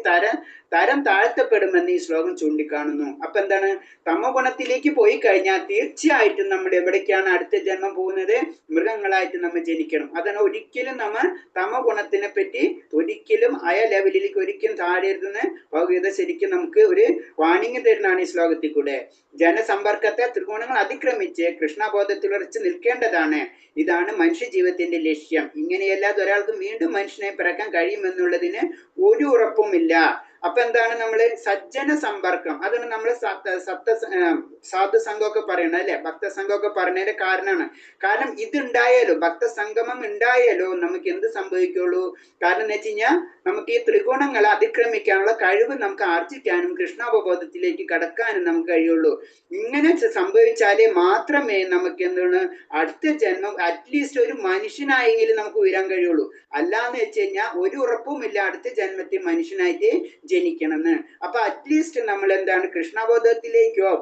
തരം താഴ്ത്തപ്പെടുമെന്ന് ഈ ശ്ലോകം ചൂണ്ടിക്കാണുന്നു. അപ്പൊ എന്താണ്, തമോ ഗുണത്തിലേക്ക് പോയി കഴിഞ്ഞാൽ തീർച്ചയായിട്ടും നമ്മൾ എവിടേക്കാണ് അടുത്ത ജന്മം പോകുന്നത്, മൃഗങ്ങളായിട്ട് നമ്മൾ ജനിക്കണം. അതാണ് ഒരിക്കലും നമ്മൾ തമോ ഗുണത്തിനെ പറ്റി ഒരിക്കലും ലെവലിലേക്ക് ഒരിക്കലും താഴെന്ന് ഭഗവത്ഗീത ശരിക്കും നമുക്ക് ഒരു വാണിംഗ് തരുന്നതാണ് ഈ ശ്ലോകത്തിൽ കൂടെ. ജനസമ്പർക്കത്തെ ത്രികോണങ്ങൾ അതിക്രമിച്ച് കൃഷ്ണബോധത്തിൽ ഉറച്ച് നിൽക്കേണ്ടതാണ്. ഇതാണ് മനുഷ്യ ജീവിതത്തിന്റെ ലക്ഷ്യം. ഇങ്ങനെയല്ലാതെ ഒരാൾക്ക് വീണ്ടും മനുഷ്യനെ പിറക്കാൻ കഴിയുമെന്നുള്ളതിന് ഒരു ഉറപ്പുമില്ല. അപ്പൊ എന്താണ് നമ്മള് സജ്ജന സമ്പർക്കം, അതാണ് നമ്മള് സാധു സംഘമൊക്കെ പറയണത് അല്ലെ, ഭക്തസംഘമൊക്കെ പറഞ്ഞതിന്റെ കാരണമാണ്. കാരണം ഇതുണ്ടായാലോ, ഭക്തസംഗമം ഉണ്ടായാലോ നമുക്ക് എന്ത് സംഭവിക്കുള്ളൂ? കാരണം എന്ന് വെച്ച് കഴിഞ്ഞാൽ നമുക്ക് ഈ ത്രിഗുണങ്ങളെ അതിക്രമിക്കാനുള്ള കഴിവ് നമുക്ക് ആർജിക്കാനും കൃഷ്ണാവബോധത്തിലേക്ക് കടക്കാനും നമുക്ക് കഴിയുള്ളൂ. ഇങ്ങനെ സംഭവിച്ചാലേ മാത്രമേ നമുക്ക് എന്താണ് അടുത്ത ജന്മം അറ്റ്ലീസ്റ്റ് ഒരു മനുഷ്യനായെങ്കിലും നമുക്ക് ഉയരാൻ കഴിയുള്ളൂ. അല്ലാന്ന് വെച്ച് കഴിഞ്ഞാൽ ഒരു ഉറപ്പുമില്ല അടുത്ത ജന്മത്തിൽ മനുഷ്യനായിട്ട് ജനിക്കണമെന്ന്. അപ്പൊ അറ്റ്ലീസ്റ്റ് നമ്മൾ എന്താണ് കൃഷ്ണബോധത്തിലേക്കോ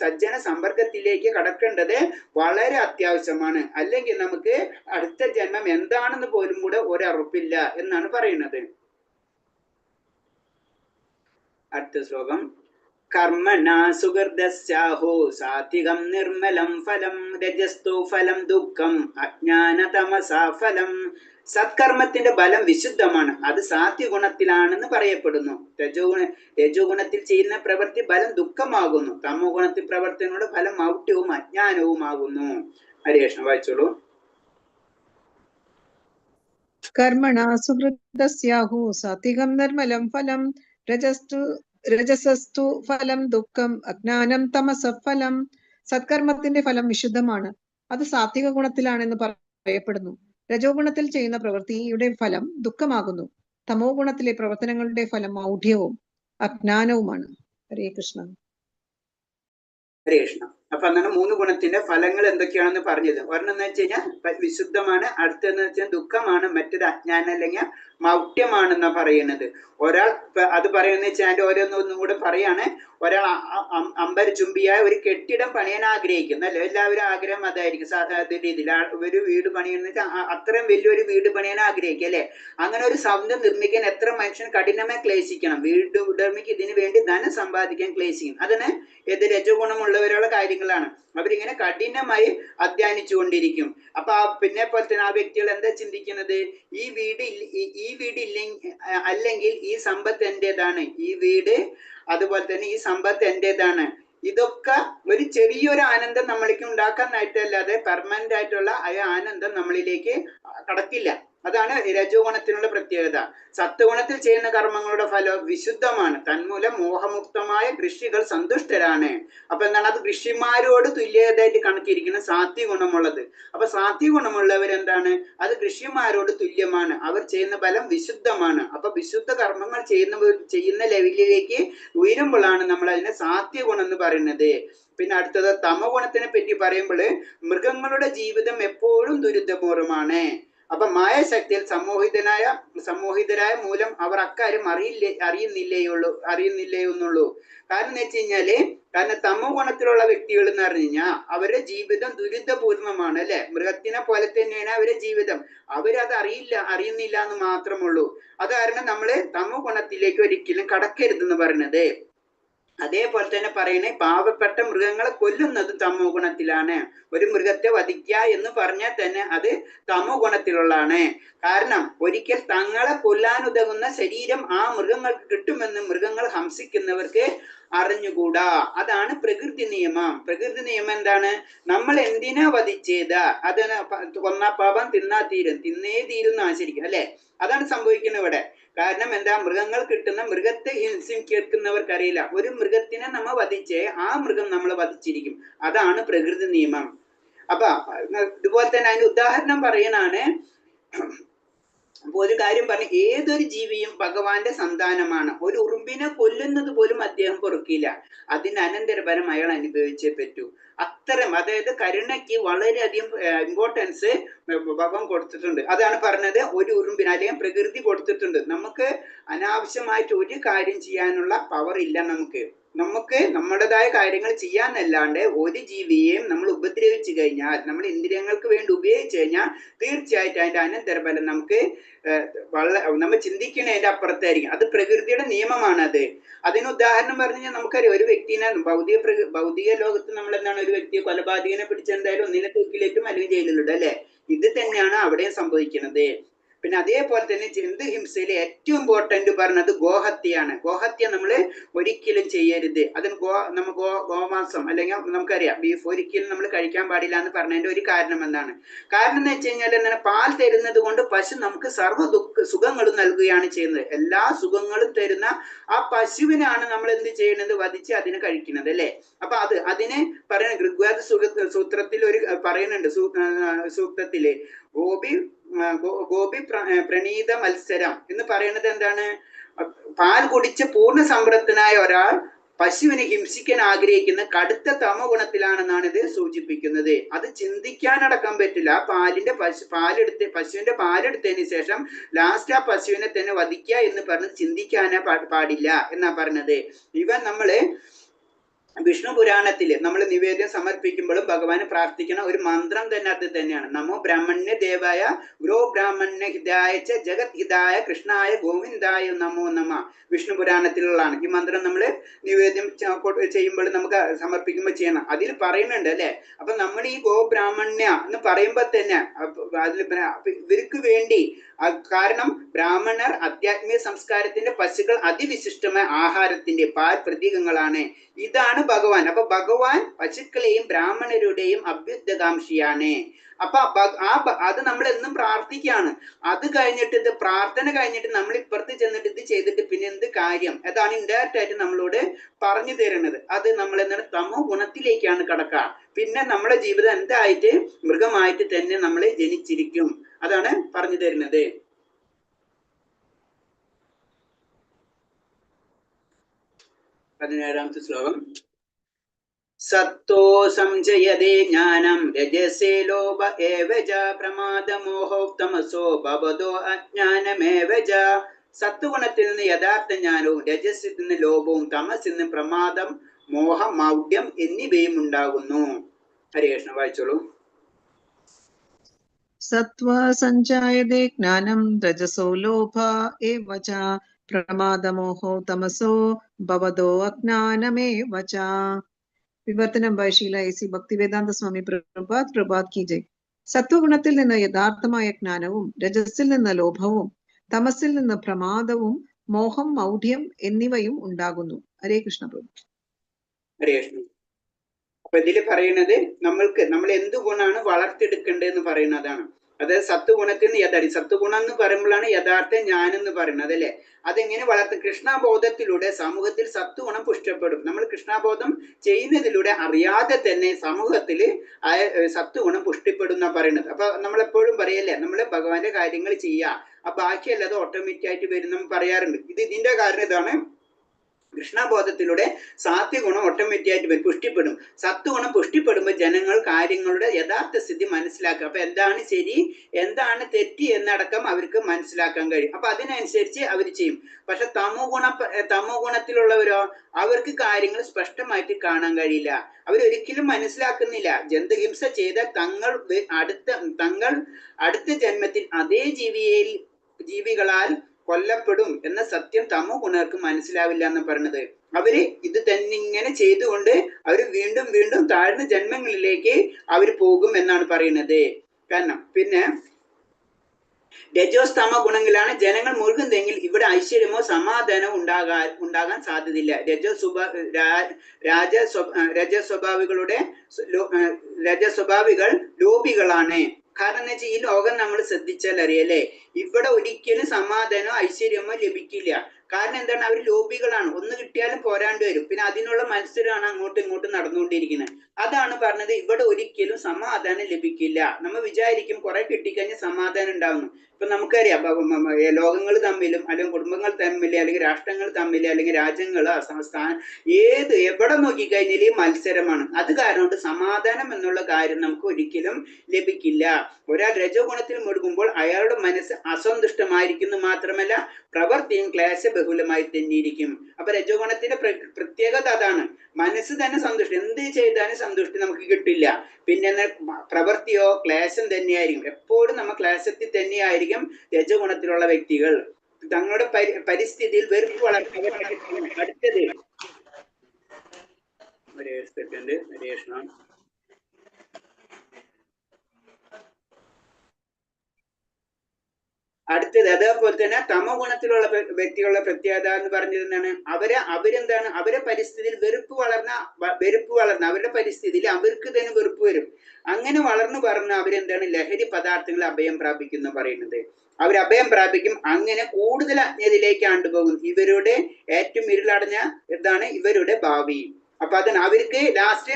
സജ്ജന സമ്പർക്കത്തിലേക്ക് കടക്കേണ്ടത് വളരെ അത്യാവശ്യമാണ്. അല്ലെങ്കിൽ നമുക്ക് അടുത്ത ജന്മം എന്താണെന്ന് പോലും കൂടെ ഒരുറപ്പില്ല എന്നാണ് പറയുന്നത്. അടുത്ത ശ്ലോകം. കർമ്മണ സുഹൃദസ്യാഹോ സാത്വികം നിർമ്മലം ഫലം രജസ്തു ഫലം ദുഃഖം അജ്ഞാനതമസാ ഫലം. സത്കർമ്മത്തിന്റെ ഫലം വിശുദ്ധമാണ്, അത് സാത്വിഗുണത്തിലാണെന്ന് പറയപ്പെടുന്നു. രജോഗുണത്തിൽ ചെയ്യുന്ന പ്രവൃത്തി ഫലം ദുഃഖമാകുന്നു, തമോ ഗുണത്തിൽ പ്രവർത്തനങ്ങളുടെ ഫലം മൗഢ്യവും അജ്ഞാനവുമാകുന്നു. ഹരികൃഷ്ണ വായിച്ചോളൂ. കർമ്മണ സുഹൃദസ്യാഹു സാത്വികം നിർമ്മലം ഫലം രജസസ്തു ഫലം ദുഃഖം അജ്ഞാനം തമസ ഫലം. സത്കർമ്മത്തിന്റെ ഫലം വിശുദ്ധമാണ്, അത് സാത്വിക ഗുണത്തിലാണെന്ന് പറയപ്പെടുന്നു. രജോ ഗുണത്തിൽ ചെയ്യുന്ന പ്രവൃത്തിയുടെ ഫലം ദുഃഖമാകുന്നു, തമോ ഗുണത്തിലെ പ്രവർത്തനങ്ങളുടെ ഫലം മൗഢ്യവും അജ്ഞാനവുമാണ്. ഹരേ കൃഷ്ണ. ഹരേ കൃഷ്ണ. അപ്പൊ അങ്ങനെ 3 ഗുണത്തിന്റെ ഫലങ്ങൾ എന്തൊക്കെയാണെന്ന് പറഞ്ഞത്. ഒരെണ്ണം എന്ന് വെച്ച് കഴിഞ്ഞാൽ വിശുദ്ധമാണ്, അടുത്തെന്ന് വെച്ചാൽ ദുഃഖമാണ്, മറ്റൊരു അജ്ഞാനം അല്ലെങ്കിൽ മൗഢ്യമാണെന്നാ പറയുന്നത്. ഒരാൾ അത് പറയുന്ന വെച്ചാൽ അതിന്റെ ഓരോന്നൊന്നും കൂടെ പറയാണ്. ഒരാൾ അമ്പരചുംബിയായ ഒരു കെട്ടിടം പണിയാൻ ആഗ്രഹിക്കുന്നു അല്ലെ, എല്ലാവരും ആഗ്രഹം അതായിരിക്കും. രീതിയിൽ ഒരു വീട് പണിയെന്ന് വെച്ചാൽ അത്രയും വലിയൊരു വീട് പണിയാൻ ആഗ്രഹിക്കുക അല്ലെ. അങ്ങനെ ഒരു സൗധം നിർമ്മിക്കാൻ എത്ര മനുഷ്യൻ കഠിനമായി ക്ലേശിക്കണം, വീട് ഉടമയ്ക്ക് ഇതിനു വേണ്ടി ധനം സമ്പാദിക്കാൻ ക്ലേശിക്കും. അതിന് ഏത് രജഗുണമുള്ളവരുടെ കാര്യങ്ങളാണ്. അവരിങ്ങനെ കഠിനമായി അധ്വാനിച്ചു കൊണ്ടിരിക്കും. അപ്പൊ പിന്നെ പോലെ തന്നെ ആ വ്യക്തികൾ എന്താ ചിന്തിക്കുന്നത്, ഈ വീട് അല്ലെങ്കിൽ ഈ സമ്പത്ത് എന്റേതാണ്, ഈ വീട് അതുപോലെ തന്നെ ഈ സമ്പത്ത് എന്റേതാണ്. ഇതൊക്കെ ഒരു ചെറിയൊരു ആനന്ദം നമ്മൾക്ക് ഉണ്ടാക്കാനായിട്ടല്ലാതെ പെർമനന്റ് ആയിട്ടുള്ള ആ ആനന്ദം നമ്മളിലേക്ക് കടക്കില്ല. അതാണ് രജോ ഗുണത്തിനുള്ള പ്രത്യേകത. സത്വഗുണത്തിൽ ചെയ്യുന്ന കർമ്മങ്ങളുടെ ഫലം വിശുദ്ധമാണ്, തന്മൂലം മോഹമുക്തമായ ഋഷികൾ സന്തുഷ്ടരാണ്. അപ്പൊ എന്താണ്, അത് ഋഷിമാരോട് തുല്യതായിട്ട് കണക്കിരിക്കുന്ന സാത്വിക ഗുണമുള്ളത്. അപ്പൊ സാത്വിക ഗുണമുള്ളവരെന്താണ്, അത് ഋഷിമാരോട് തുല്യമാണ്, അവർ ചെയ്യുന്ന ഫലം വിശുദ്ധമാണ്. അപ്പൊ വിശുദ്ധ കർമ്മങ്ങൾ ചെയ്യുന്ന ലെവലിലേക്ക് ഉയരുമ്പോഴാണ് നമ്മൾ അതിനെ സാത്വിക ഗുണം എന്ന് പറയുന്നത്. പിന്നെ അടുത്തത് തമോ ഗുണത്തിനെ പറ്റി പറയുമ്പോൾ മൃഗങ്ങളുടെ ജീവിതം എപ്പോഴും ദുരിതപൂർവമാണ്. അപ്പൊ മായശക്തിയിൽ സമ്മോഹിതരായ മൂലം അവർ അക്കാര്യം അറിയുന്നില്ലേയുള്ളൂ. കാരണം എന്ന് വെച്ച് കഴിഞ്ഞാല്, കാരണം തമോ ഗുണത്തിലുള്ള വ്യക്തികൾ എന്ന് പറഞ്ഞു കഴിഞ്ഞാൽ അവരുടെ ജീവിതം ദുരിതപൂർണമാണ് അല്ലെ. മൃഗത്തിനെ പോലെ തന്നെയാണ് അവരുടെ ജീവിതം, അവരത് അറിയുന്നില്ല എന്ന് മാത്രമുള്ളൂ. അത് കാരണം നമ്മള് തമോ ഗുണത്തിലേക്ക് ഒരിക്കലും കടക്കരുതെന്ന് പറയുന്നത്. അതേപോലെ തന്നെ പറയണേ, പാവപ്പെട്ട മൃഗങ്ങളെ കൊല്ലുന്നത് തമോ ഗുണത്തിലാണ്. ഒരു മൃഗത്തെ വധിക്കുക എന്ന് പറഞ്ഞാൽ തന്നെ അത് തമോ ഗുണത്തിലുള്ളതാണ്. കാരണം ഒരിക്കൽ തങ്ങളെ കൊല്ലാനുതകുന്ന ശരീരം ആ മൃഗങ്ങൾക്ക് കിട്ടുമെന്ന് മൃഗങ്ങൾ ഹംസിക്കുന്നവർക്ക് അറിഞ്ഞുകൂടാ. അതാണ് പ്രകൃതി നിയമം. പ്രകൃതി നിയമം എന്താണ്, നമ്മൾ എന്തിനാ വധിച്ചത്, അതിന് കൊന്നാ പാപം തിന്നേ തീരുന്ന ആചരിക്കും അല്ലെ. അതാണ് സംഭവിക്കുന്നത് ഇവിടെ. കാരണം എന്താ, മൃഗങ്ങൾ കിട്ടുന്ന മൃഗത്തെ കേൾക്കുന്നവർക്കറിയില്ല. ഒരു മൃഗത്തിനെ നമ്മൾ വധിച്ചേ ആ മൃഗം നമ്മൾ വധിച്ചിരിക്കും. അതാണ് പ്രകൃതി നിയമം. അപ്പൊ ഇതുപോലെ തന്നെ അതിന് ഉദാഹരണം പറയണാണ്. ഒരു കാര്യം പറഞ്ഞു, ഏതൊരു ജീവിയും ഭഗവാന്റെ സന്താനമാണ്. ഒരു ഉറുമ്പിനെ കൊല്ലുന്നത് പോലും അദ്ദേഹം പൊറുക്കില്ല, അതിന് അനന്തരഫലം അയാൾ അനുഭവിച്ചേ പറ്റൂ. അത്തരം, അതായത് കരുണയ്ക്ക് വളരെയധികം ഇമ്പോർട്ടൻസ് ഭഗവാൻ കൊടുത്തിട്ടുണ്ട്. അതാണ് പറഞ്ഞത്, ഒരു ഉറുമ്പിന് അല്ലെങ്കിൽ പ്രകൃതി കൊടുത്തിട്ടുണ്ട്. നമുക്ക് അനാവശ്യമായിട്ട് ഒരു കാര്യം ചെയ്യാനുള്ള പവർ ഇല്ല. നമുക്ക് നമ്മുടേതായ കാര്യങ്ങൾ ചെയ്യാന്നല്ലാണ്ട് ഒരു ജീവിയെയും നമ്മൾ ഉപദ്രവിച്ചു കഴിഞ്ഞാൽ, നമ്മൾ ഇന്ദ്രിയങ്ങൾക്ക് വേണ്ടി ഉപയോഗിച്ചു കഴിഞ്ഞാൽ തീർച്ചയായിട്ടും അതിന്റെ അനന്തരഫലം നമുക്ക് നമ്മൾ ചിന്തിക്കുന്നതിന്റെ അപ്പുറത്തായിരിക്കും. അത് പ്രകൃതിയുടെ നിയമമാണത്. അതിന് ഉദാഹരണം പറഞ്ഞു കഴിഞ്ഞാൽ നമുക്കറിയാം, ഒരു വ്യക്തിനെ ഭൗതിക ലോകത്ത് നമ്മൾ എന്താണ്, ഒരു വ്യക്തിയെ കൊലപാതകനെ പിടിച്ചെന്തായാലും ഒന്നിനെ തൂക്കിലേക്കും അല്ലെങ്കിൽ ജയിലിലിടും അല്ലെ. ഇത് തന്നെയാണ് അവിടെയും സംഭവിക്കുന്നത്. പിന്നെ അതേപോലെ തന്നെ ജന്തുഹിംസയിൽ ഏറ്റവും ഇമ്പോർട്ടന്റ് പറഞ്ഞത് ഗോഹത്യയാണ്. ഗോഹത്യ നമ്മൾ ഒരിക്കലും ചെയ്യരുത്. അതിന് ഗോമാംസം അല്ലെങ്കിൽ നമുക്കറിയാം ബീഫ് ഒരിക്കലും നമ്മൾ കഴിക്കാൻ പാടില്ല എന്ന് പറഞ്ഞതിന്റെ ഒരു കാരണം എന്താണ്? കാരണം എന്ന് വെച്ച് കഴിഞ്ഞാൽ എന്താണ്? പാൽ തരുന്നത് കൊണ്ട് പശു നമുക്ക് സർവ്വ സുഖങ്ങളും നൽകുകയാണ് ചെയ്യുന്നത്. എല്ലാ സുഖങ്ങളും തരുന്ന ആ പശുവിനാണ് നമ്മൾ എന്ത് ചെയ്യുന്നത്? വധിച്ച് അതിനെ കഴിക്കുന്നത് അല്ലേ? അപ്പൊ അതിനെ പറയുന്നത് ഋഗ്വേദ സൂത്രത്തിൽ ഒരു പറയുന്നുണ്ട്, സൂക്തത്തില് ഗോപി പ്രണീത മത്സരം എന്ന് പറയുന്നത് എന്താണ്? പാൽ കുടിച്ച് പൂർണ്ണ സമ്പന്നനായ ഒരാൾ പശുവിനെ ഹിംസിക്കാൻ ആഗ്രഹിക്കുന്ന കടുത്ത തമോ ഗുണത്തിലാണെന്നാണ് ഇത് സൂചിപ്പിക്കുന്നത്. അത് ചിന്തിക്കാനടക്കാൻ പറ്റില്ല. ആ പശുവിന്റെ പാലെടുത്തതിന് ശേഷം ലാസ്റ്റ് ആ പശുവിനെ തന്നെ വധിക്കുക എന്ന് പറഞ്ഞ് ചിന്തിക്കാനേ പാടില്ല എന്നാ പറഞ്ഞത്. ഇവൻ നമ്മള് വിഷ്ണു പുരാണത്തില് നമ്മൾ നിവേദ്യം സമർപ്പിക്കുമ്പോഴും ഭഗവാന് പ്രാർത്ഥിക്കുന്ന ഒരു മന്ത്രം തന്നെ അത് തന്നെയാണ്. നമോ ബ്രാഹ്മണ്യ ദേവായ ഗുരോ ബ്രാഹ്മണ്യ ഹിതായ ജഗത് ഹിതായ കൃഷ്ണായ ഗോവിന്ദായ നമോ നമ. വിഷ്ണു പുരാണത്തിലുള്ളതാണ് ഈ മന്ത്രം. നമ്മൾ നിവേദ്യം ചെയ്യുമ്പോൾ നമുക്ക് സമർപ്പിക്കുമ്പോൾ ചെയ്യണം. അതിൽ പറയുന്നുണ്ട് അല്ലെ? അപ്പൊ നമ്മൾ ഈ ഗോ ബ്രാഹ്മണ്യ എന്ന് പറയുമ്പോൾ തന്നെ അതിൽ ഇവർക്ക് വേണ്ടി, കാരണം ബ്രാഹ്മണർ ആധ്യാത്മിക സംസ്കാരത്തിന്റെ പശുക്കൾ അതിവിശിഷ്ടമായ ആഹാരത്തിന്റെ പാൽ പ്രതീകങ്ങളാണ്. ഇതാണ് ഭഗവാൻ. അപ്പൊ ഭഗവാൻ പശുക്കളെയും ബ്രാഹ്മണരുടെയും അഭ്യുദ്ധകാംക്ഷിയാണ്. അപ്പൊ അത് നമ്മൾ എന്നും പ്രാർത്ഥിക്കുകയാണ്. അത് കഴിഞ്ഞിട്ട് ഇത് പ്രാർത്ഥന കഴിഞ്ഞിട്ട് നമ്മൾ ഇപ്പുറത്ത് ചെന്നിട്ട് ഇത് ചെയ്തിട്ട് പിന്നെ എന്ത് കാര്യം? അതാണ് ഇൻഡയറക്റ്റ് ആയിട്ട് നമ്മളോട് പറഞ്ഞു തരുന്നത്. അത് നമ്മൾ എന്താണ്? തമോ ഗുണത്തിലേക്കാണ് കടക്കുക. പിന്നെ നമ്മുടെ ജീവിതം എന്തായിട്ട്? മൃഗമായിട്ട് തന്നെ നമ്മൾ ജനിച്ചിരിക്കും. അതാണ് പറഞ്ഞു തരുന്നത്. 17ാമത്തെ ശ്ലോകം. സത്തോ സംജയതേ ജ്ഞാനം രജസേ ലോഭ ഏവ ച പ്രമാദമോഹോ തമസോ ഭവതോ അജ്ഞാനമേവ ച. സത്വഗുണത്തിൽ നിന്ന് യഥാർത്ഥ ജ്ഞാനവും രജസിൽ നിന്ന് ലോഭവും തമസിൽ നിന്ന് പ്രമാദം മോഹം മൗഢ്യം എന്നിവയും ഉണ്ടാകുന്നു. ഹരേ കൃഷ്ണ. വായിച്ചോളൂ. സത്വ സഞ്ജായതേ ജ്ഞാനം രജസോ ലോഭ ഏവ ച പ്രമാദമോഹോ തമസോ ഭവതോ അജ്ഞാനമേവ ച. വിവർത്തനം by Sheela AC. Bhaktivedanta Swami Prabhat കി ജയ്. സത്വഗുണത്തിൽ നിന്ന് യഥാർത്ഥമായ ജ്ഞാനവും രജസിൽ നിന്ന് ലോഭവും തമസിൽ നിന്ന് പ്രമാദവും മോഹം മൗഢ്യം എന്നിവയും ഉണ്ടാകുന്നു. ഹരേ കൃഷ്ണ പ്രഭു. ഹരേ കൃഷ്ണ. അപ്പൊ ഇതില് പറയുന്നത് നമ്മൾ എന്ത് ഗുണമാണ് വളർത്തിയെടുക്കേണ്ടതെന്ന് പറയുന്നതാണ്. അതായത് സത്വഗുണത്തിൽ നിന്ന് സത്വഗുണം എന്ന് പറയുമ്പോഴാണ് യഥാർത്ഥ ജ്ഞാനം എന്ന് പറയുന്നത് അല്ലെ? അതെങ്ങനെ വളർത്തും? കൃഷ്ണബോധത്തിലൂടെ സമൂഹത്തിൽ സത്വഗുണം പുഷ്ടപ്പെടും. നമ്മൾ കൃഷ്ണബോധം ചെയ്യുന്നതിലൂടെ അറിയാതെ തന്നെ സമൂഹത്തിൽ സത്വഗുണം പുഷ്ടിപ്പെടും എന്നാ പറയുന്നത്. അപ്പൊ നമ്മളെപ്പോഴും പറയല്ലേ, നമ്മൾ ഭഗവാന്റെ കാര്യങ്ങൾ ചെയ്യുക, ആ ബാക്കിയല്ലാതെ ഓട്ടോമാറ്റിക് ആയിട്ട് വരും പറയാറുണ്ട്. ഇതിന്റെ കാരണം ഇതാണ്. കൃഷ്ണബോധത്തിലൂടെ സാത്വഗുണം ഓട്ടോമാറ്റിക്കായിട്ട് പുഷ്ടിപ്പെടും. സത്വഗുണം പുഷ്ടിപ്പെടുമ്പോൾ ജനങ്ങൾ കാര്യങ്ങളുടെ യഥാർത്ഥ സ്ഥിതി മനസ്സിലാക്കുക. അപ്പൊ എന്താണ് ശരി, എന്താണ് തെറ്റി എന്നടക്കം അവർക്ക് മനസ്സിലാക്കാൻ കഴിയും. അപ്പൊ അതിനനുസരിച്ച് അവർ ചെയ്യും. പക്ഷെ തമോ ഗുണത്തിലുള്ളവരോ അവർക്ക് കാര്യങ്ങൾ സ്പഷ്ടമായിട്ട് കാണാൻ കഴിയില്ല. അവരൊരിക്കലും മനസ്സിലാക്കുന്നില്ല. ജന്തുഹിംസ ചെയ്ത തങ്ങൾ അടുത്ത ജന്മത്തിൽ അതേ ജീവികളാൽ കൊല്ലപ്പെടും എന്ന സത്യം തമോ ഗുണർക്ക് മനസ്സിലാവില്ല എന്ന് പറയുന്നത്. അവര് ഇത് തന്നെ ഇങ്ങനെ ചെയ്തുകൊണ്ട് അവർ വീണ്ടും വീണ്ടും താഴ്ന്ന ജന്മങ്ങളിലേക്ക് അവർ പോകും എന്നാണ് പറയുന്നത്. കാരണം പിന്നെ രജോസ്തമ ഗുണങ്ങളാണ് ജനങ്ങൾ മുഴുകുന്നതെങ്കിൽ ഇവിടെ ഐശ്വര്യമോ സമാധാനമോ ഉണ്ടാകാൻ സാധ്യതയില്ല. രജസ്വഭാവികൾ ലോഭികളാണ്. കാരണം എന്ന് വെച്ചാൽ ഈ ലോകം നമ്മൾ ശ്രദ്ധിച്ചാൽ അറിയല്ലേ, ഇവിടെ ഒരിക്കലും സമാധാനമോ ഐശ്വര്യമോ ലഭിക്കില്ല. കാരണം എന്താണ്? അവർ ലോഭികളാണ്. ഒന്ന് കിട്ടിയാലും പോരാണ്ട് വരും. പിന്നെ അതിനുള്ള മത്സരമാണ് അങ്ങോട്ടും ഇങ്ങോട്ടും നടന്നുകൊണ്ടിരിക്കുന്നത്. അതാണ് പറഞ്ഞത്, ഇവിടെ ഒരിക്കലും സമാധാനം ലഭിക്കില്ല. നമ്മൾ വിചാരിക്കും കുറെ കിട്ടിക്കഴിഞ്ഞാൽ സമാധാനം ഉണ്ടാവുന്നു. ഇപ്പൊ നമുക്കറിയാം, ലോകങ്ങൾ തമ്മിലും അല്ലെങ്കിൽ കുടുംബങ്ങൾ തമ്മിൽ അല്ലെങ്കിൽ രാഷ്ട്രങ്ങൾ തമ്മിൽ അല്ലെങ്കിൽ രാജ്യങ്ങൾ സംസ്ഥാനം എവിടെ നോക്കിക്കഴിഞ്ഞാൽ ഈ മത്സരമാണ്. അത് കാരണം കൊണ്ട് സമാധാനം എന്നുള്ള കാര്യം നമുക്ക് ഒരിക്കലും ലഭിക്കില്ല. ഒരാൾ രജോ ഗുണത്തിൽ മുഴുകുമ്പോൾ അയാളുടെ മനസ്സ് അസന്തുഷ്ടമായിരിക്കുന്നു മാത്രമല്ല പ്രവൃത്തിയും ക്ലേശബഹുലമായി തന്നെ ഇരിക്കും. അപ്പൊ രജോ ഗുണത്തിന്റെ പ്രത്യേകത അതാണ്. മനസ്സ് തന്നെ സന്തുഷ്ടി, എന്ത് ചെയ്താലും സന്തുഷ്ടി നമുക്ക് കിട്ടില്ല. പിന്നെ പ്രവൃത്തിയോ ക്ലേശം തന്നെയായിരിക്കും. എപ്പോഴും നമ്മൾ ക്ലേശത്തിൽ തന്നെയായിരിക്കും രജോ ഗുണത്തിലുള്ള വ്യക്തികൾ. തങ്ങളുടെ പരിസ്ഥിതിയിൽ വെറുപ്പ് വളർത്തുക. അടുത്തത് ഒരു സെക്കൻഡ്. ഹരേഷ്ണ. അടുത്തത് അതേപോലെ തന്നെ തമോ ഗുണത്തിലുള്ള വ്യക്തികളുടെ പ്രത്യേകത എന്ന് പറഞ്ഞത് എന്താണ്? അവരെന്താണ്, അവരെ പരിസ്ഥിതിയിൽ വെറുപ്പ് വളർന്ന അവരുടെ പരിസ്ഥിതിയിൽ അവർക്ക് തന്നെ വെറുപ്പ് വരും. അങ്ങനെ വളർന്നു പറഞ്ഞ അവരെന്താണ്, ലഹരി പദാർത്ഥങ്ങൾ അഭയം പ്രാപിക്കുന്നു പറയുന്നത്. അവർ അഭയം പ്രാപിക്കും. അങ്ങനെ കൂടുതൽ അജ്ഞതയിലേക്ക് ആണ്ടുപോകും. ഇവരുടെ ഏറ്റവും ഇരുളടഞ്ഞ എന്താണ് ഇവരുടെ ഭാവി. അപ്പൊ അതിന് അവർക്ക് ലാസ്റ്റ്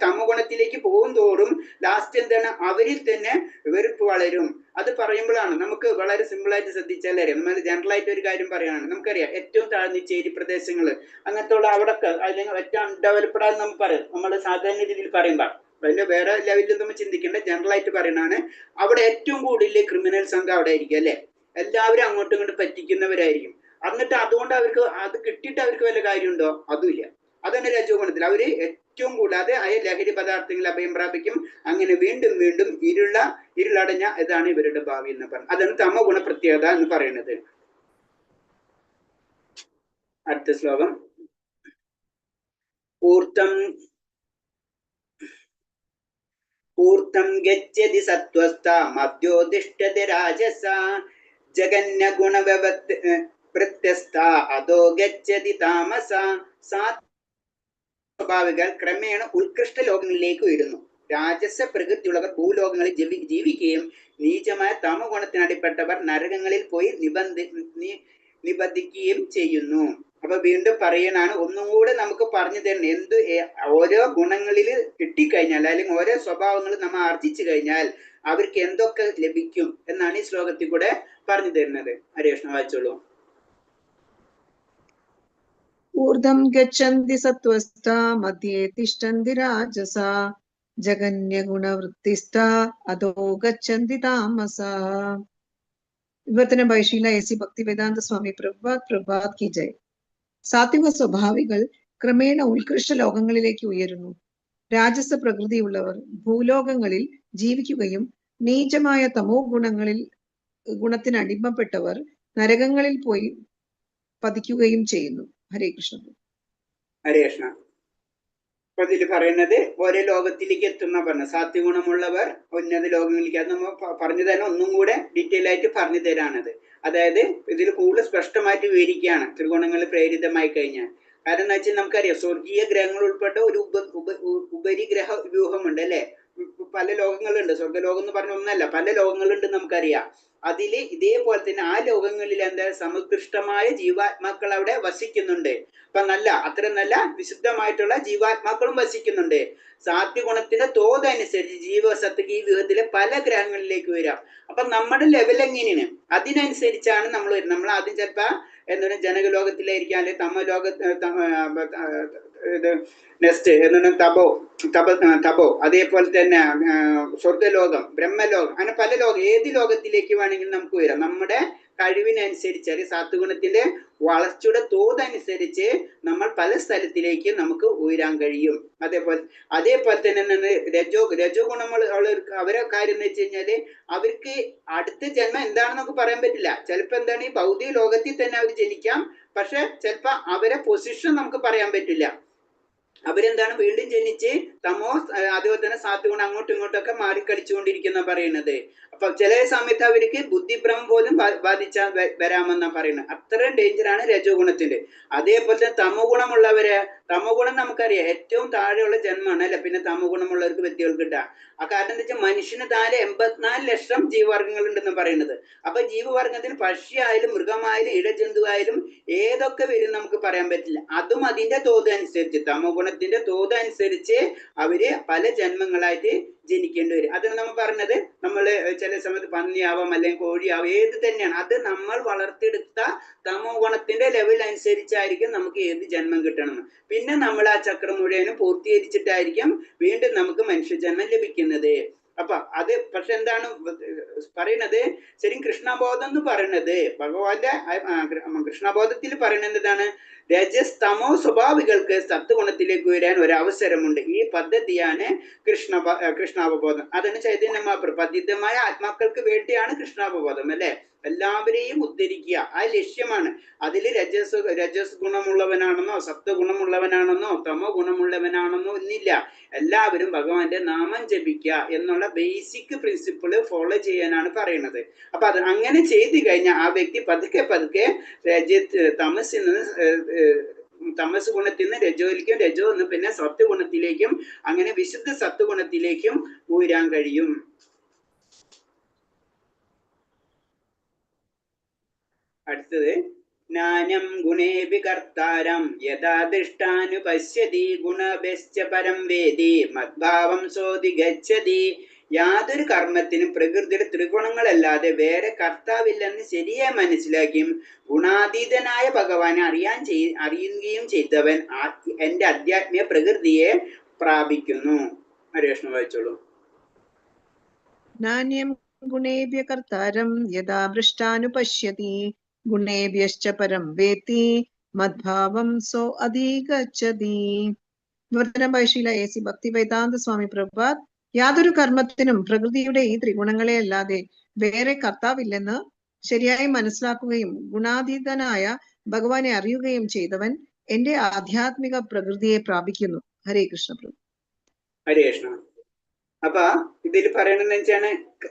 തമോ ഗുണത്തിലേക്ക് പോകും തോറും ലാസ്റ്റ് എന്താണ്, അവരിൽ തന്നെ വെറുപ്പ് വളരും. അത് പറയുമ്പോഴാണ് നമുക്ക് വളരെ സിമ്പിൾ ആയിട്ട് ശ്രദ്ധിച്ചാൽ അറിയാം. നമ്മൾ ജനറൽ ആയിട്ട് ഒരു കാര്യം പറയുകയാണ്, നമുക്കറിയാം ഏറ്റവും താഴ്ന്ന ചേരി പ്രദേശങ്ങൾ അങ്ങനത്തെ ഉള്ള അവിടെ അല്ലെങ്കിൽ ഏറ്റവും അൺഡെവലപ്ഡ് ആണെന്ന് നമുക്ക് പറയാം. നമ്മൾ സാധാരണ രീതിയിൽ പറയുമ്പോൾ അതിന്റെ വേറെ ലെവലിൽ നമ്മൾ ചിന്തിക്കേണ്ട, ജനറൽ ആയിട്ട് പറയുന്നതാണ്. അവിടെ ഏറ്റവും കൂടുതൽ ക്രിമിനൽ സംഘം അവിടെ ആയിരിക്കും അല്ലെ. എല്ലാവരും അങ്ങോട്ടും ഇങ്ങോട്ടും പറ്റിക്കുന്നവരായിരിക്കും. എന്നിട്ട് അതുകൊണ്ട് അവർക്ക് അത് കിട്ടിയിട്ട് അവർക്ക് വല്ല കാര്യമുണ്ടോ? അതുമില്ല. അതാണ് രജോ ഗുണത്തിൽ അവര് ഏറ്റവും കൂടാതെ ലഹരി പദാർത്ഥങ്ങൾ അഭയം പ്രാപിക്കും. അങ്ങനെ വീണ്ടും വീണ്ടും ഇരുളടഞ്ഞ ഇതാണ് ഇവരുടെ ഭാവി എന്ന് പറയുന്നത്. അതാണ് തമോ ഗുണ പ്രത്യേകത എന്ന് പറയുന്നത്. അടുത്ത ശ്ലോകം. ഊർത്തം ഗച്ഛതി സത്വസ്ഥ മധ്യോദിഷ്ഠതി രാജസ ജഗന്യ ഗുണവൃത്യസ്ഥ അധോ ഗച്ഛതി താമസ. സ്വാഭാവികൾ ക്രമേണ ഉത്കൃഷ്ട ലോകങ്ങളിലേക്ക് ഉയരുന്നു. രാജസ പ്രകൃതിയുള്ളവർ ഭൂലോകങ്ങളിൽ ജീവിക്കുകയും നീചമായ തമോ ഗുണത്തിനടിപ്പെട്ടവർ നരകങ്ങളിൽ പോയി നിബന്ധിക്കുകയും ചെയ്യുന്നു. അപ്പൊ വീണ്ടും പറയണാണ്, ഒന്നും കൂടെ നമുക്ക് പറഞ്ഞു തരണം. ഓരോ ഗുണങ്ങളിൽ കിട്ടിക്കഴിഞ്ഞാൽ അല്ലെങ്കിൽ ഓരോ സ്വഭാവങ്ങൾ നമ്മൾ ആർജിച്ചു കഴിഞ്ഞാൽ അവർക്ക് എന്തൊക്കെ ലഭിക്കും എന്നാണ് ഈ ശ്ലോകത്തിൽ കൂടെ പറഞ്ഞു തരുന്നത്. ഹരേഷ്ണ വായിച്ചോളൂ. ഊർധ്വം ഗച്ഛന്തി സത്വസ്ഥ മധ്യേ തിഷ്ഠന്തി രാജസ ജഗന്യ ഗുണവൃത്തിസ്ഥ അധോ ഗച്ഛന്തി താമസ. വിവർത്തന ബൈ ശ്രീല എ.സി. ഭക്തിവേദാന്ത സ്വാമി പ്രഭുപാദ് കി ജയ്. സാത്വിക സ്വഭാവികൾ ക്രമേണ ഉത്കൃഷ്ട ലോകങ്ങളിലേക്ക് ഉയരുന്നു. രാജസ പ്രകൃതിയുള്ളവർ ഭൂലോകങ്ങളിൽ ജീവിക്കുകയും നീചമായ തമോ ഗുണത്തിന് അടിമപ്പെട്ടവർ നരകങ്ങളിൽ പോയി പതിക്കുകയും ചെയ്യുന്നു. ഹരേ കൃഷ്ണ. ഹരേ കൃഷ്ണ. അപ്പൊ ഇതിൽ പറയുന്നത് ഓരോ ലോകത്തിലേക്ക് എത്തുന്ന പറഞ്ഞ സാത്വിക ഗുണമുള്ളവർ ഉന്നത ലോകങ്ങളിലേക്ക്, അത് നമ്മൾ പറഞ്ഞു തന്നെ ഒന്നും കൂടെ ഡീറ്റെയിൽ ആയിട്ട് പറഞ്ഞു തരാണത്. അതായത് ഇതിൽ കൂടുതൽ സ്പഷ്ടമായിട്ട് വിവരിക്കുകയാണ് ത്രിഗുണങ്ങൾ പ്രേരിതമായി കഴിഞ്ഞാൽ. കാരണം എന്താ വെച്ചാൽ നമുക്കറിയാം സ്വർഗീയ ഗ്രഹങ്ങൾ ഉൾപ്പെട്ട ഒരു ഉപരിഗ്രഹ വ്യൂഹമുണ്ട് അല്ലെ. പല ലോകങ്ങളുണ്ട്. സ്വർഗ്ഗലോകം എന്ന് പറഞ്ഞ ഒന്നല്ല, പല ലോകങ്ങളുണ്ട് നമുക്കറിയാം. അതില് ഇതേപോലെ തന്നെ ആ ലോകങ്ങളിൽ എന്താ സമുത്കൃഷ്ടമായ ജീവാത്മാക്കൾ അവിടെ വസിക്കുന്നുണ്ട്. അപ്പൊ അത്ര നല്ല വിശുദ്ധമായിട്ടുള്ള ജീവാത്മാക്കളും വസിക്കുന്നുണ്ട്. സാത്വിഗുണത്തിന്റെ തോതനുസരിച്ച് ജീവസത്വക്ക് ഈ വ്യൂഹത്തിലെ പല ഗ്രഹങ്ങളിലേക്ക് വരാം. അപ്പൊ നമ്മുടെ ലെവൽ എങ്ങനെയാണ് അതിനനുസരിച്ചാണ് നമ്മൾ വരുന്നത്. നമ്മൾ ആദ്യം ചിലപ്പോ എന്താണ് ജനകലോകത്തിലായിരിക്കാം, അല്ലെ നെക്സ്റ്റ് എന്താണ് തപോ അതേപോലെ തന്നെ സ്വർഗ്ഗലോകം, ബ്രഹ്മലോകം, അങ്ങനെ പല ലോകം. ഏത് ലോകത്തിലേക്ക് വേണമെങ്കിലും നമുക്ക് വരാം. നമ്മുടെ കഴിവിനനുസരിച്ച് അല്ലെങ്കിൽ സാത്വിഗുണത്തിന്റെ വളർച്ചയുടെ തോതനുസരിച്ച് നമ്മൾ പല സ്ഥലത്തിലേക്ക് നമുക്ക് ഉയരാൻ കഴിയും. അതേപോലെ തന്നെ രജോ ഗുണമുള്ള അവരെ കാര്യം എന്ന് വെച്ച് കഴിഞ്ഞാല് അവർക്ക് അടുത്ത ജന്മം എന്താണെന്ന് നമുക്ക് പറയാൻ പറ്റില്ല. ചിലപ്പോ എന്താണ് ഈ ഭൗതിക ലോകത്തിൽ തന്നെ അവർ ജനിക്കാം. പക്ഷെ ചിലപ്പോ അവരെ പൊസിഷൻ നമുക്ക് പറയാൻ പറ്റില്ല. അവരെന്താണ് വീണ്ടും ജനിച്ച് അതേപോലെ തന്നെ സാത്വിഗുണം അങ്ങോട്ടും ഇങ്ങോട്ടൊക്കെ മാറിക്കളിച്ചുകൊണ്ടിരിക്കുന്ന പറയുന്നത്. അപ്പൊ ചില സമയത്ത് അവർക്ക് ബുദ്ധിഭ്രമം പോലും ബാധിച്ചാൽ വരാമെന്നാ പറയുന്നത്. അത്രയും ഡേഞ്ചറാണ് രജോ ഗുണത്തിന്റെ. അതേപോലെ തന്നെ തമോ ഗുണം നമുക്കറിയാം ഏറ്റവും താഴെയുള്ള ജന്മമാണ് അല്ലെ. പിന്നെ തമോ ഗുണമുള്ളവർക്ക് വ്യക്തികൾക്ക് കിട്ടുക. ആ കാരണം എന്താ വെച്ചാൽ മനുഷ്യന് താഴെ 84 ലക്ഷം ജീവവർഗങ്ങൾ ഉണ്ടെന്ന് പറയുന്നത്. അപ്പൊ ജീവവർഗത്തിന് പക്ഷിയായാലും മൃഗമായാലും ഇഴജന്തുവായാലും ഏതൊക്കെ വരും നമുക്ക് പറയാൻ പറ്റില്ല. അതും അതിന്റെ തോത് അനുസരിച്ച്, തമോ ഗുണത്തിന്റെ തോത് അനുസരിച്ച് അവര് പല ജന്മങ്ങളായിട്ട് ജനിക്കേണ്ടി വരും. അതാണ് നമ്മൾ പറഞ്ഞത്. നമ്മൾ ചില സമയത്ത് പന്നിയാവാം അല്ലെങ്കിൽ കോഴിയാവാം, ഏത് തന്നെയാണ്. അത് നമ്മൾ വളർത്തിയെടുത്ത തമോ ഗുണത്തിന്റെ ലെവൽ അനുസരിച്ചായിരിക്കും നമുക്ക് ഏത് ജന്മം കിട്ടണം. പിന്നെ നമ്മൾ ആ ചക്രം മുഴുവനും പൂർത്തീകരിച്ചിട്ടായിരിക്കും വീണ്ടും നമുക്ക് മനുഷ്യജന്മം ലഭിക്കുന്നത്. അപ്പൊ അത് പക്ഷെ എന്താണ് പറയുന്നത്, ശരിക്കും കൃഷ്ണബോധം എന്ന് പറയുന്നത് ഭഗവാന്റെ കൃഷ്ണബോധത്തിൽ പറയുന്നത് എന്താണ്, രജസ്തമോ സ്വഭാവികൾക്ക് സത്വഗുണത്തിലേക്ക് വരാൻ ഒരു അവസരമുണ്ട്. ഈ പദ്ധതിയാണ് കൃഷ്ണാവബോധം. അതാണ് ചൈതന്യ മഹാപ്രഭു പതിതമായ ആത്മാക്കൾക്ക് വേണ്ടിയാണ് കൃഷ്ണാവബോധം അല്ലെ. എല്ലാവരെയും ഉദ്ധരിക്കുക, ആ ലക്ഷ്യമാണ്. അതിൽ രജസ് ഗുണമുള്ളവനാണെന്നോ സത്വ ഗുണമുള്ളവനാണെന്നോ തമോ ഗുണമുള്ളവനാണെന്നോ എന്നില്ല. എല്ലാവരും ഭഗവാന്റെ നാമം ജപിക്കുക എന്നുള്ള ബേസിക് പ്രിൻസിപ്പിള് ഫോളോ ചെയ്യാനാണ് പറയുന്നത്. അപ്പൊ അത് അങ്ങനെ ചെയ്തു കഴിഞ്ഞാൽ ആ വ്യക്തി പതുക്കെ പതുക്കെ തമസിൽ നിന്ന് തമസ് ഗുണത്തിൽ നിന്ന് രജോയിലേക്കും, രജോ നിന്ന് പിന്നെ സത്വഗുണത്തിലേക്കും, അങ്ങനെ വിശുദ്ധ സത്വഗുണത്തിലേക്കും ഉയരാൻ കഴിയും. അടുത്തത് ജ്ഞാനം ഗുണേപി കർത്താരം യഥാ ദൃഷ്ടാനുപശ്യതി ഗുണഭ്യശ്ച പരം വേദി മദ്ഭാവം സോതി ഗച്ഛതി. യാതൊരു കർമ്മത്തിനും പ്രകൃതിയുടെ ത്രിഗുണങ്ങളല്ലാതെ വേറെ കർത്താവില്ലെന്ന് ശരിയായി മനസ്സിലാക്കിയും ഗുണാതീതനായ ഭഗവാനെ അറിയുകയും ചെയ്തവൻ എന്റെ ആധ്യാത്മിക പ്രകൃതിയെ പ്രാപിക്കുന്നു. ഹരേഷ്ണ വായിച്ചോളൂ. നാന്യം ഗുണേഭ്യ കർത്താരം യഥാ ഭ്രഷ്ടാനുപശ്യതി ഗുണേഭ്യശ്ച പരം വേത്തി മദ്ഭാവം സോ അധിഗച്ഛതി. വിവർത്തനം ബൈ ശ്രീല എ.സി. ഭക്തിവേദാന്ത സ്വാമി പ്രഭുപാദ്. യാതൊരു കർമ്മത്തിനും പ്രകൃതിയുടെ ഈ ത്രിഗുണങ്ങളെ അല്ലാതെ വേറെ കർത്താവില്ലെന്ന് ശരിയായി മനസ്സിലാക്കുകയും ഗുണാതീതനായ ഭഗവാനെ അറിയുകയും ചെയ്തവൻ എന്റെ ആധ്യാത്മിക പ്രകൃതിയെ പ്രാപിക്കുന്നു. ഹരേ കൃഷ്ണ പ്രഭു. ഹരേ കൃഷ്ണ. അപ്പൊ ഇതിൽ പറയണെന്ന് വെച്ചാണ്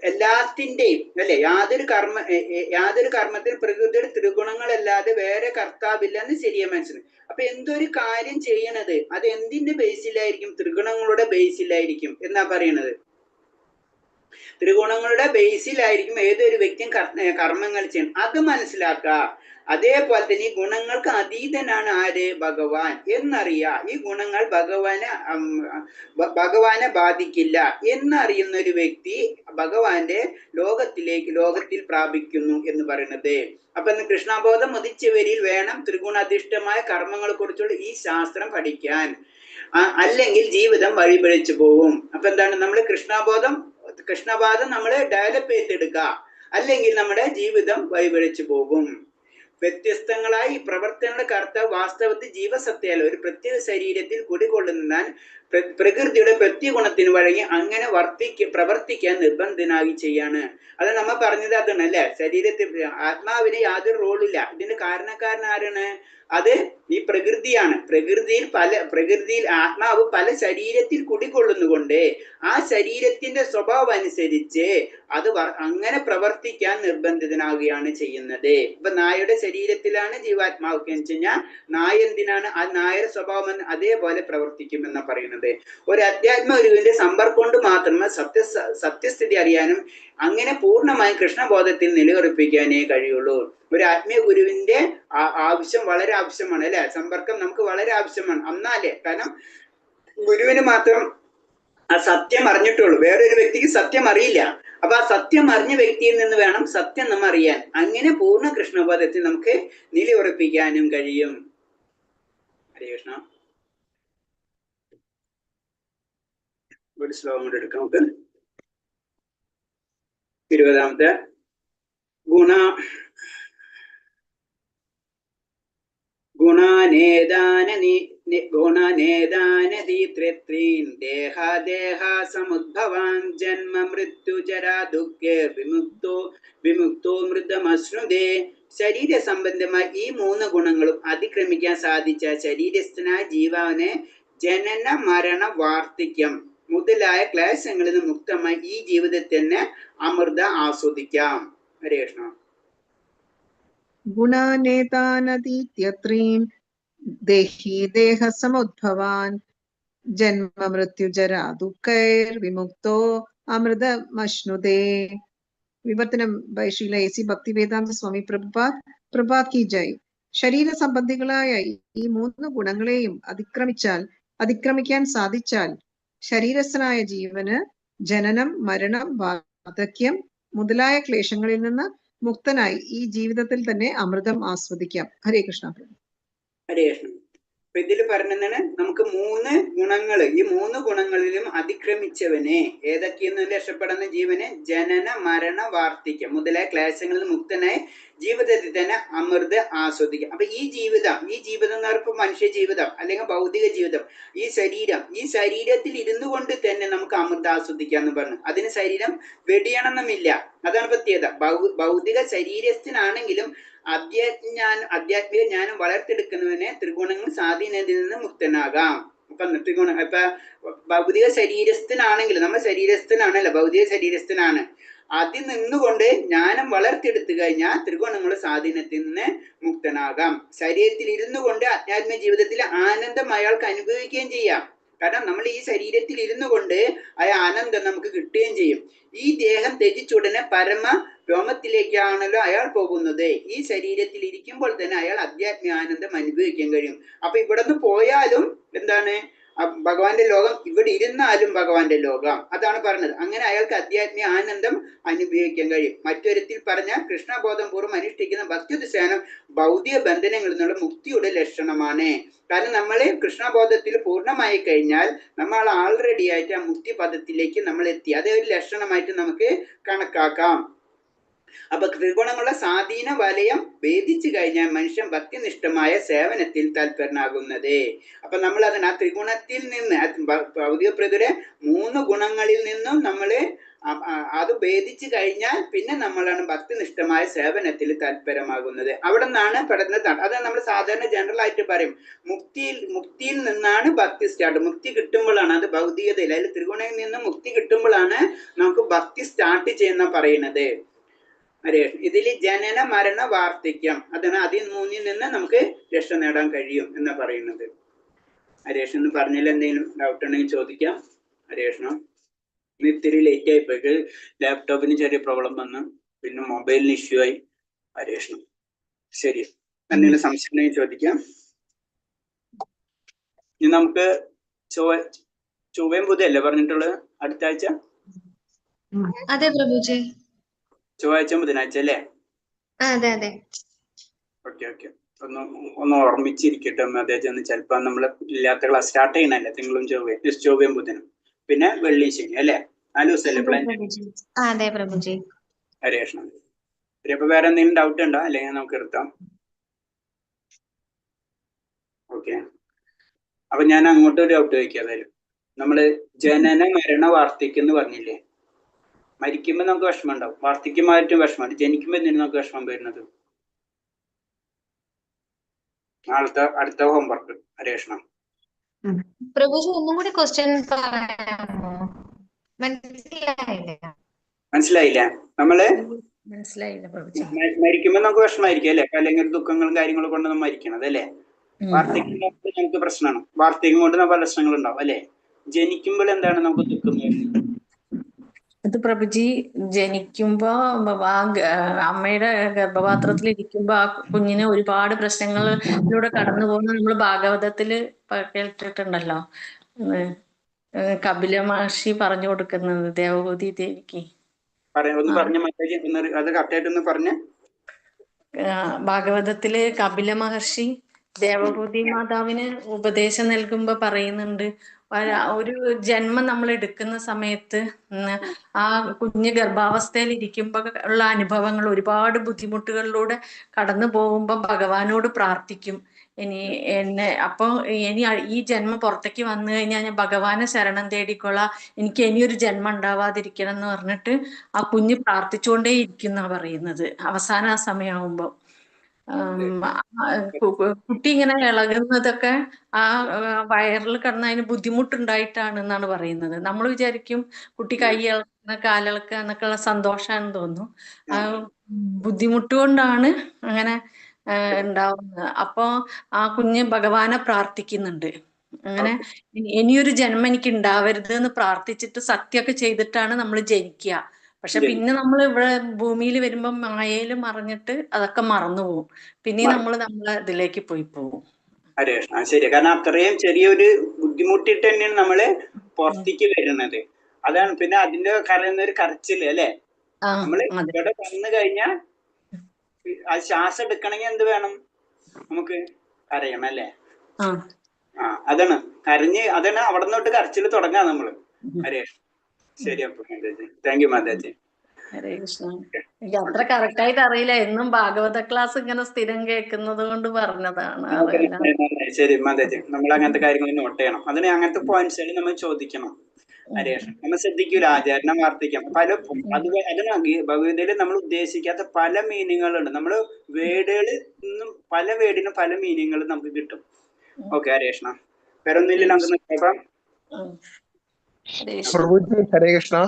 എല്ലാത്തിന്റെയും അല്ലെ യാതൊരു കർമ്മത്തിൽ പ്രകൃതിയുടെ ത്രിഗുണങ്ങളല്ലാതെ വേറെ കർത്താവില്ലെന്ന് ശരിയായി മനസ്സിലായി. അപ്പൊ എന്തൊരു കാര്യം ചെയ്യണത് അത് എന്തിന്റെ ബേസിലായിരിക്കും? ത്രിഗുണങ്ങളുടെ ബേസിലായിരിക്കും എന്നാ പറയണത്. ത്രിഗുണങ്ങളുടെ ബേസിലായിരിക്കും ഏതൊരു വ്യക്തിയും കർമ്മങ്ങൾ ചെയ്യണം. അത് മനസ്സിലാക്കുക. അതേപോലെ തന്നെ ഈ ഗുണങ്ങൾക്ക് അതീതനാണ് ആര്? ഭഗവാൻ എന്നറിയാ. ഈ ഗുണങ്ങൾ ഭഗവാനെ ബാധിക്കില്ല എന്നറിയുന്ന ഒരു വ്യക്തി ഭഗവാന്റെ ലോകത്തിൽ പ്രാപിക്കുന്നു എന്ന് പറയുന്നത്. അപ്പൊ ഇന്ന് കൃഷ്ണബോധം ഉദിച്ചവരിൽ വേണം ത്രിഗുണാധിഷ്ഠമായ കർമ്മങ്ങളെ കുറിച്ചുള്ള ഈ ശാസ്ത്രം പഠിക്കാൻ. അല്ലെങ്കിൽ ജീവിതം വഴിപിഴച്ചു പോവും. അപ്പൊ എന്താണ് നമ്മൾ കൃഷ്ണബോധം നമ്മൾ ഡെവലപ്പ് ചെയ്തെടുക്കുക, അല്ലെങ്കിൽ നമ്മുടെ ജീവിതം വഴിപിഴച്ചു പോകും. വ്യത്യസ്തങ്ങളായി പ്രവർത്തനങ്ങളുടെ കർത്താവ് വാസ്തവത്തിൽ ജീവസത്തയല്ല, ഒരു പ്രത്യേക ശരീരത്തിൽ കുടികൊള്ളുന്നാൽ പ്രകൃതിയുടെ പ്രത്യഗുണത്തിന് വഴങ്ങി അങ്ങനെ പ്രവർത്തിക്കാൻ നിർബന്ധനായി ചെയ്യാണ്. അത് നമ്മൾ പറഞ്ഞത് അതാണ് അല്ലെ. ശരീരത്തിൽ ആത്മാവിന് യാതൊരു റോളില്ല. ഇതിന്റെ കാരണക്കാരൻ ആരാണ്? അത് ഈ പ്രകൃതിയാണ്. പ്രകൃതിയിൽ ആത്മാവ് പല ശരീരത്തിൽ കുടികൊള്ളുന്നുകൊണ്ട് ആ ശരീരത്തിന്റെ സ്വഭാവം അനുസരിച്ച് അത് അങ്ങനെ പ്രവർത്തിക്കാൻ നിർബന്ധിതനാവുകയാണ് ചെയ്യുന്നത്. ഇപ്പൊ നായയുടെ ശരീരത്തിലാണ് ജീവാത്മാവ് എന്ന് വെച്ച് കഴിഞ്ഞാൽ നായ എന്തിനാണ്? ആ നായയുടെ സ്വഭാവം അതേപോലെ പ്രവർത്തിക്കുമെന്ന പറയുന്നത്. ഒരു അധ്യാത്മ ഗുരുവിന്റെ സമ്പർക്കം കൊണ്ട് മാത്രമേ സത്യസ്ഥിതി അറിയാനും അങ്ങനെ പൂർണ്ണമായും കൃഷ്ണബോധത്തിൽ നിലയുറപ്പിക്കാനേ കഴിയുള്ളൂ. ഒരു ആത്മീയ ഗുരുവിന്റെ ആവശ്യം വളരെ ആവശ്യമാണ് അല്ലെ. സമ്പർക്കം നമുക്ക് വളരെ ആവശ്യമാണ്. എന്നാലേ, കാരണം ഗുരുവിന് മാത്രം ആ സത്യം അറിഞ്ഞിട്ടുള്ളൂ, വേറൊരു വ്യക്തിക്ക് സത്യം അറിയില്ല. അപ്പൊ ആ സത്യം അറിഞ്ഞ വ്യക്തിയിൽ നിന്ന് വേണം സത്യം നമ്മൾ അറിയാൻ. അങ്ങനെ പൂർണ്ണ കൃഷ്ണബോധത്തിൽ നമുക്ക് നിലയുറപ്പിക്കാനും കഴിയും. ഹരേ കൃഷ്ണ. ഒരു ശ്ലോകം കൂടെ എടുക്കാം നമുക്ക്. 20ാമത്തെ ഗുണനേദാനീത്രത്രീൻ ദേഹാസമുദ്ഭവാൻ ജന്മ മൃത്യു ജരാ ദുഃഖേ വിമുക്തോ മൃതമശ്നുതേ. ശരീര സംബന്ധമായി ഈ 3 ഗുണങ്ങളും അതിക്രമിക്കാൻ സാധിച്ച ശരീരസ്ഥനായ ജീവനെ ജനന മരണ വാർദ്ധക്യം മുതലായ ക്ലേശങ്ങളിൽ നിന്ന് മുക്തമായി ഈ ജീവിതത്തിൽ തന്നെ അമൃത ആസ്വദിക്കാം. ഹരേ കൃഷ്ണ. ഗുണാനേതാനതീത്യത്രീൻ ദേഹി ദേഹസമുദ്ഭവാൻ ജന്മ മൃത്യു ജരാ ദുഃഖൈർ വിമുക്തോ അമൃതമശ്നുതേ. വിവർത്തനം ബൈ ശ്രീല എ.സി. ഭക്തിവേദാന്ത സ്വാമി പ്രഭുപാദ് കി ജയ്. ശരീര സംബന്ധികളായ ഈ 3 ഗുണങ്ങളെയും അതിക്രമിക്കാൻ സാധിച്ചാൽ ശരീരസ്ഥനായ ജീവന് ജനനം മരണം വാർദ്ധക്യം മുതലായ ക്ലേശങ്ങളിൽ നിന്ന് മുക്തനായി ഈ ജീവിതത്തിൽ തന്നെ അമൃതം ആസ്വദിക്കാം. ഹരേ കൃഷ്ണ. ഹരേ കൃഷ്ണ. അപ്പൊ ഇതിൽ പറഞ്ഞതാണ് നമുക്ക് 3 ഗുണങ്ങൾ, ഈ 3 ഗുണങ്ങളിലും അതിക്രമിച്ചവനെ, ഏതൊക്കെയെന്ന് രക്ഷപ്പെടുന്ന ജീവന് ജനന മരണ വാർദ്ധക്യം മുതലായ ക്ലേശങ്ങളിൽ മുക്തനായി ജീവിതത്തിൽ തന്നെ അമൃത് ആസ്വദിക്കുക. അപ്പൊ ഈ ജീവിതം എന്ന് പറയുമ്പോൾ മനുഷ്യ ജീവിതം അല്ലെങ്കിൽ ഭൗതിക ജീവിതം, ഈ ശരീരത്തിൽ ഇരുന്നു കൊണ്ട് തന്നെ നമുക്ക് അമൃത് ആസ്വദിക്കാന്ന് പറഞ്ഞു. അതിന് ശരീരം വെടിയണമെന്നില്ല, അതാണ് പ്രത്യേകത. ഭൗതിക ശരീരസ്ഥനാണെങ്കിലും ആധ്യാത്മിക ജ്ഞാനം വളർത്തെടുക്കുന്നവനെ ത്രിഗുണങ്ങൾ സ്വാധീനത്തിൽ നിന്ന് മുക്തനാകാം. ഇപ്പൊ ഭൗതിക ശരീരസ്ഥനാണെങ്കിൽ, നമ്മൾ ശരീരസ്ഥനാണല്ലോ, ഭൗതിക ശരീരസ്ഥനാണ്, അതിൽ നിന്നുകൊണ്ട് ജ്ഞാനം വളർത്തിയെടുത്തു കഴിഞ്ഞാൽ ത്രിഗുണങ്ങളുടെ സ്വാധീനത്തിൽ നിന്ന് മുക്തനാകാം. ശരീരത്തിൽ ഇരുന്നു കൊണ്ട് ആധ്യാത്മിക ജീവിതത്തിൽ ആനന്ദം അയാൾക്ക് അനുഭവിക്കുകയും ചെയ്യാം. കാരണം നമ്മൾ ഈ ശരീരത്തിൽ ഇരുന്നു കൊണ്ട് ആ ആനന്ദം നമുക്ക് കിട്ടുകയും ചെയ്യും. ഈ ദേഹം ത്യജിച്ചുടനെ പരമ വ്യോമത്തിലേക്കാണല്ലോ അയാൾ പോകുന്നത്. ഈ ശരീരത്തിൽ ഇരിക്കുമ്പോൾ തന്നെ അയാൾ ആധ്യാത്മിക ആനന്ദം അനുഭവിക്കാൻ കഴിയും. അപ്പൊ ഇവിടെ നിന്ന് പോയാലും എന്താണ് ഭഗവാന്റെ ലോകം, ഇവിടെ ഇരുന്നാലും ഭഗവാന്റെ ലോകം, അതാണ് പറഞ്ഞത്. അങ്ങനെ അയാൾക്ക് ആധ്യാത്മിക ആനന്ദം അനുഭവിക്കാൻ കഴിയും. മറ്റൊരുത്തിൽ പറഞ്ഞ കൃഷ്ണബോധം പൂർവ്വം അനുഷ്ഠിക്കുന്ന ഭക്തിയുദ്ധാനം ഭൗതിക ബന്ധനങ്ങളിൽ നിന്നുള്ള മുക്തിയുടെ ലക്ഷണമാണ്. കാരണം നമ്മൾ കൃഷ്ണബോധത്തിൽ പൂർണ്ണമായി കഴിഞ്ഞാൽ നമ്മൾ ആൾറെഡി ആയിട്ട് ആ മുക്തി പദത്തിലേക്ക് നമ്മൾ എത്തി. അതേ ഒരു ലക്ഷണമായിട്ട് നമുക്ക് കണക്കാക്കാം. അപ്പൊ ത്രിഗുണങ്ങളുടെ സ്വാധീന വലയം ഭേദിച്ചു കഴിഞ്ഞാൽ മനുഷ്യൻ ഭക്തിനിഷ്ഠമായ സേവനത്തിൽ താല്പര്യനാകുന്നത്. അപ്പൊ നമ്മൾ അതിന് ആ ത്രിഗുണത്തിൽ നിന്ന്, ഭൗതിക പ്രകൃതിയുടെ 3 ഗുണങ്ങളിൽ നിന്നും നമ്മള് അത് ഭേദിച്ചു കഴിഞ്ഞാൽ പിന്നെ നമ്മളാണ് ഭക്തിനിഷ്ഠമായ സേവനത്തിൽ താല്പര്യമാകുന്നത്. അവിടെ നിന്നാണ് പഠനത്. അത് നമ്മൾ സാധാരണ ജനറൽ ആയിട്ട് പറയും, മുക്തിയിൽ നിന്നാണ് ഭക്തി സ്റ്റാർട്ട്. മുക്തി കിട്ടുമ്പോഴാണ്, അത് ഭൗതികതയിൽ, അതിൽ ത്രിഗുണയിൽ നിന്ന് മുക്തി കിട്ടുമ്പോഴാണ് നമുക്ക് ഭക്തി സ്റ്റാർട്ട് ചെയ്യുന്ന പറയുന്നത്. ഇതിൽ ജനന മരണ വാർദ്ധക്യം, അതാണ് അതിൽ 3 നിന്ന് നമുക്ക് രക്ഷ നേടാൻ കഴിയും എന്ന് പറയുന്നത്. ഹരേഷ് എന്ന് പറഞ്ഞാൽ എന്തെങ്കിലും ഡൗട്ട് ഉണ്ടെങ്കിൽ ചോദിക്കാം. ഹരേഷനോ? ഇത്തിരി ലേറ്റ് ആയിപ്പോയിട്ട് ലാപ്ടോപ്പിന് ചെറിയ പ്രോബ്ലം വന്നു, പിന്നെ മൊബൈലിന് ഇഷ്യൂ ആയി. ഹരേഷനും ശരി, എന്തെങ്കിലും സംശയം ഉണ്ടെങ്കിൽ ചോദിക്കാം. ഇനി നമുക്ക് ചൊവ്വയും ബുധയല്ലേ പറഞ്ഞിട്ടുള്ളത്? അടുത്ത ആഴ്ച അതെ പ്രഭുജി, ചൊവ്വാഴ്ച ബുധനാഴ്ച അല്ലേ? അതെ അതെ. ഓക്കെ ഒന്ന് ഓർമ്മിച്ചിരിക്കട്ടെ. അദ്ദേഹം ചിലപ്പോ നമ്മള് ഇല്ലാത്ത ക്ലാസ് സ്റ്റാർട്ട് ചെയ്യണല്ലേ, തിങ്കളും ചൊവ്വയും ബുധനും, പിന്നെ വെള്ളി ശനി അല്ലേ? 4 ദിവസമല്ലേ പ്ലാൻ? അതെ പ്രഭുജി. ഹരേഷ്ണ. അപ്പൊ വേറെ എന്തെങ്കിലും ഡൗട്ട് ഉണ്ടോ? അല്ലെങ്കിൽ നമുക്ക് നിർത്താം. ഓക്കെ, അപ്പൊ ഞാൻ അങ്ങോട്ട് ഒരു ഡൗട്ട് ചോദിക്കാം. അതായത് നമ്മള് ജനന മരണ വാർദ്ധക്യം എന്ന് പറഞ്ഞില്ലേ, മരിക്കുമ്പോ നമുക്ക് വിഷമം ഉണ്ടാവും, വാർദ്ധക്യമായിട്ടും വിഷമമുണ്ട്, ജനിക്കുമ്പോ എന്തിനാണ് നമുക്ക് വിഷമം വരുന്നത്? അടുത്ത ഹോംവർക്ക് ഹരേഷ്ണ. പ്രഭുജി ഒന്നും കൂടി ക്വസ്റ്റ്യൻ പറയാമോ? മനസ്സിലായില്ല? നമ്മള് മനസ്സിലായില്ല പ്രഭുജി. മരിക്കുമ്പോ നമുക്ക് വിഷമായിരിക്കും അല്ലെ, അല്ലെങ്കിൽ ദുഃഖങ്ങളും കാര്യങ്ങളും കൊണ്ട് നമ്മൾ മരിക്കണത് അല്ലെ. വാർദ്ധക്യം നമുക്ക് പ്രശ്നമാണ്, വാർദ്ധക്യം കൊണ്ട് നമുക്ക് പ്രശ്നങ്ങൾ ഉണ്ടാവും അല്ലെ. ജനിക്കുമ്പോൾ എന്താണ് നമുക്ക് ദുഃഖം വരുന്നത്? അത് പ്രഭുജി, ജനിക്കുമ്പോ അമ്മയുടെ ഗർഭപാത്രത്തിൽ ഇരിക്കുമ്പോ ആ കുഞ്ഞിന് ഒരുപാട് പ്രശ്നങ്ങളിലൂടെ കടന്നു പോകുന്ന നമ്മൾ ഭാഗവതത്തില് കേട്ടിട്ടുണ്ടല്ലോ. കപില മഹർഷി പറഞ്ഞു കൊടുക്കുന്നത് ദേവഹൂതി ദേവിക്ക്. ഭാഗവതത്തില് കപില മഹർഷി ദേവഹൂതി മാതാവിന് ഉപദേശം നൽകുമ്പോ പറയുന്നുണ്ട്, ഒരു ജന്മം നമ്മൾ എടുക്കുന്ന സമയത്ത് ആ കുഞ്ഞ് ഗർഭാവസ്ഥയിൽ ഇരിക്കുമ്പോ ഉള്ള അനുഭവങ്ങൾ, ഒരുപാട് ബുദ്ധിമുട്ടുകളിലൂടെ കടന്നു പോകുമ്പോ ഭഗവാനോട് പ്രാർത്ഥിക്കും, ഇനി ഈ ജന്മം പുറത്തേക്ക് വന്നു കഴിഞ്ഞാൽ ഞാൻ ഭഗവാനെ ശരണം തേടിക്കൊള്ളാം, എനിക്ക് ഇനിയൊരു ജന്മം ഉണ്ടാവാതിരിക്കണം എന്ന് പറഞ്ഞിട്ട് ആ കുഞ്ഞ് പ്രാർത്ഥിച്ചുകൊണ്ടേ ഇരിക്കുന്ന പറയുന്നത്. അവസാന ആ സമയമാകുമ്പോ കുട്ടി ഇങ്ങനെ ഇളകുന്നതൊക്കെ ആ വയറിൽ കിടന്ന് അതിന് ബുദ്ധിമുട്ടുണ്ടായിട്ടാണ് എന്നാണ് പറയുന്നത്. നമ്മൾ വിചാരിക്കും കുട്ടി കൈ ഇളക്കുന്ന കാലിളക്കുക എന്നൊക്കെയുള്ള സന്തോഷാണെന്ന് തോന്നുന്നു. ആ ബുദ്ധിമുട്ട് കൊണ്ടാണ് അങ്ങനെ ഉണ്ടാവുന്നത്. അപ്പൊ ആ കുഞ്ഞ് ഭഗവാനെ പ്രാർത്ഥിക്കുന്നുണ്ട്, അങ്ങനെ ഇനിയൊരു ജന്മം എനിക്ക് ഉണ്ടാവരുത് എന്ന് പ്രാർത്ഥിച്ചിട്ട് സത്യമൊക്കെ ചെയ്തിട്ടാണ് നമ്മൾ ജനിക്കുക. പക്ഷെ പിന്നെ നമ്മൾ ഇവിടെ ഭൂമിയിൽ വരുമ്പോ മായയില് മറിഞ്ഞിട്ട് അതൊക്കെ മറന്നുപോകും, പിന്നെ നമ്മളെ ഇതിലേക്ക് പോയി പോകും. ഹരേഷ്ണ ശരി, കാരണം അത്രയും ചെറിയൊരു ബുദ്ധിമുട്ടിട്ട് തന്നെയാണ് നമ്മള് പുറത്തേക്ക് വരുന്നത്. അതാണ് പിന്നെ അതിന്റെ കരയുന്ന ഒരു കരച്ചില് അല്ലെ. നമ്മള് ഇവിടെ വന്നു കഴിഞ്ഞാൽ ആ ശ്വാസം എടുക്കണമെങ്കിൽ എന്ത് വേണം? നമുക്ക് കരയണം അല്ലേ. അതാണ് കരഞ്ഞ്, അതാണ് അവിടെ നിന്നോട്ട് കരച്ചിൽ തുടങ്ങാം നമ്മള്. ഹരേ ശരി. അപ്പൊ താങ്ക് യു മാതാജി. ഹരേ കൃഷ്ണ. എനിക്ക് അത്ര കറക്റ്റ് ആയിട്ട് അറിയില്ല, എന്നും ഭാഗവത ക്ലാസ് ഇങ്ങനെ സ്ഥിരം കേൾക്കുന്നത് കൊണ്ട് പറഞ്ഞതാണ്. ശരി മാതാജി, നമ്മൾ അങ്ങനത്തെ കാര്യങ്ങൾ നോട്ട് ചെയ്യണം. അതിന് അങ്ങനത്തെ പോയിന്റ്സുകൾ നമ്മൾ ചോദിക്കണം. ഹരേഷ് നമ്മൾ ശ്രദ്ധിക്കൂല, ആചാരണ വാർത്തിക്കാം പല അതിന് ഭഗവത്ഗീതയിൽ നമ്മൾ ഉദ്ദേശിക്കാത്ത പല മീനിങ്ങുകളുണ്ട്. നമ്മള് വേർഡുകളിൽ നിന്നും പല വേർഡിനും പല മീനിങ്ങുകളും നമുക്ക് കിട്ടും. ഓക്കെ ഹരേഷ്ണ, വേറെ ഒന്നുമില്ല നമുക്ക് നോക്കാം. പ്രഭുജി ഹരേ കൃഷ്ണ.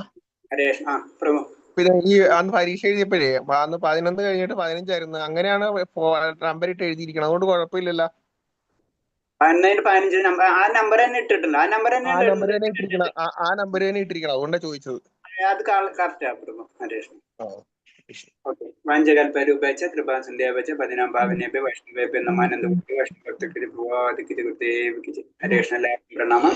ഹരേഷ്ണ പ്രഭു, പിന്നെ ഈ അന്ന് പരീക്ഷ എഴുതിയപ്പോഴേ അന്ന് 11 കഴിഞ്ഞിട്ട് 15 ആയിരുന്നു. അങ്ങനെയാണ് നമ്പർ ഇട്ട് എഴുതിയിരിക്കണം, അതുകൊണ്ട് കുഴപ്പമില്ലല്ലോ. 15 നമ്പർ ആ നമ്പർ തന്നെ ഇട്ടിട്ടുണ്ട്. ആ നമ്പർ തന്നെ ഇട്ടിരിക്കണം, ആ നമ്പർ തന്നെ ഇട്ടിരിക്കണം, അതുകൊണ്ടാണ് ചോദിച്ചത്. അത് കറക്റ്റാ പ്രഭു. ഹരേഷ്ണ ഓക്കെ. വാഞ്ചകൽപരൂപേച്ച കൃപാസന്ധ്യാപേച്ച പതിനാം ഭാവനേഭ്യ വൈഷ്ണവേഭ്യ നമാനന്ദ വൈഷ്ണവ ഭക്തകൃതി ഭുവാദികൃതി ഹരേഷ്ണ പ്രണാമം.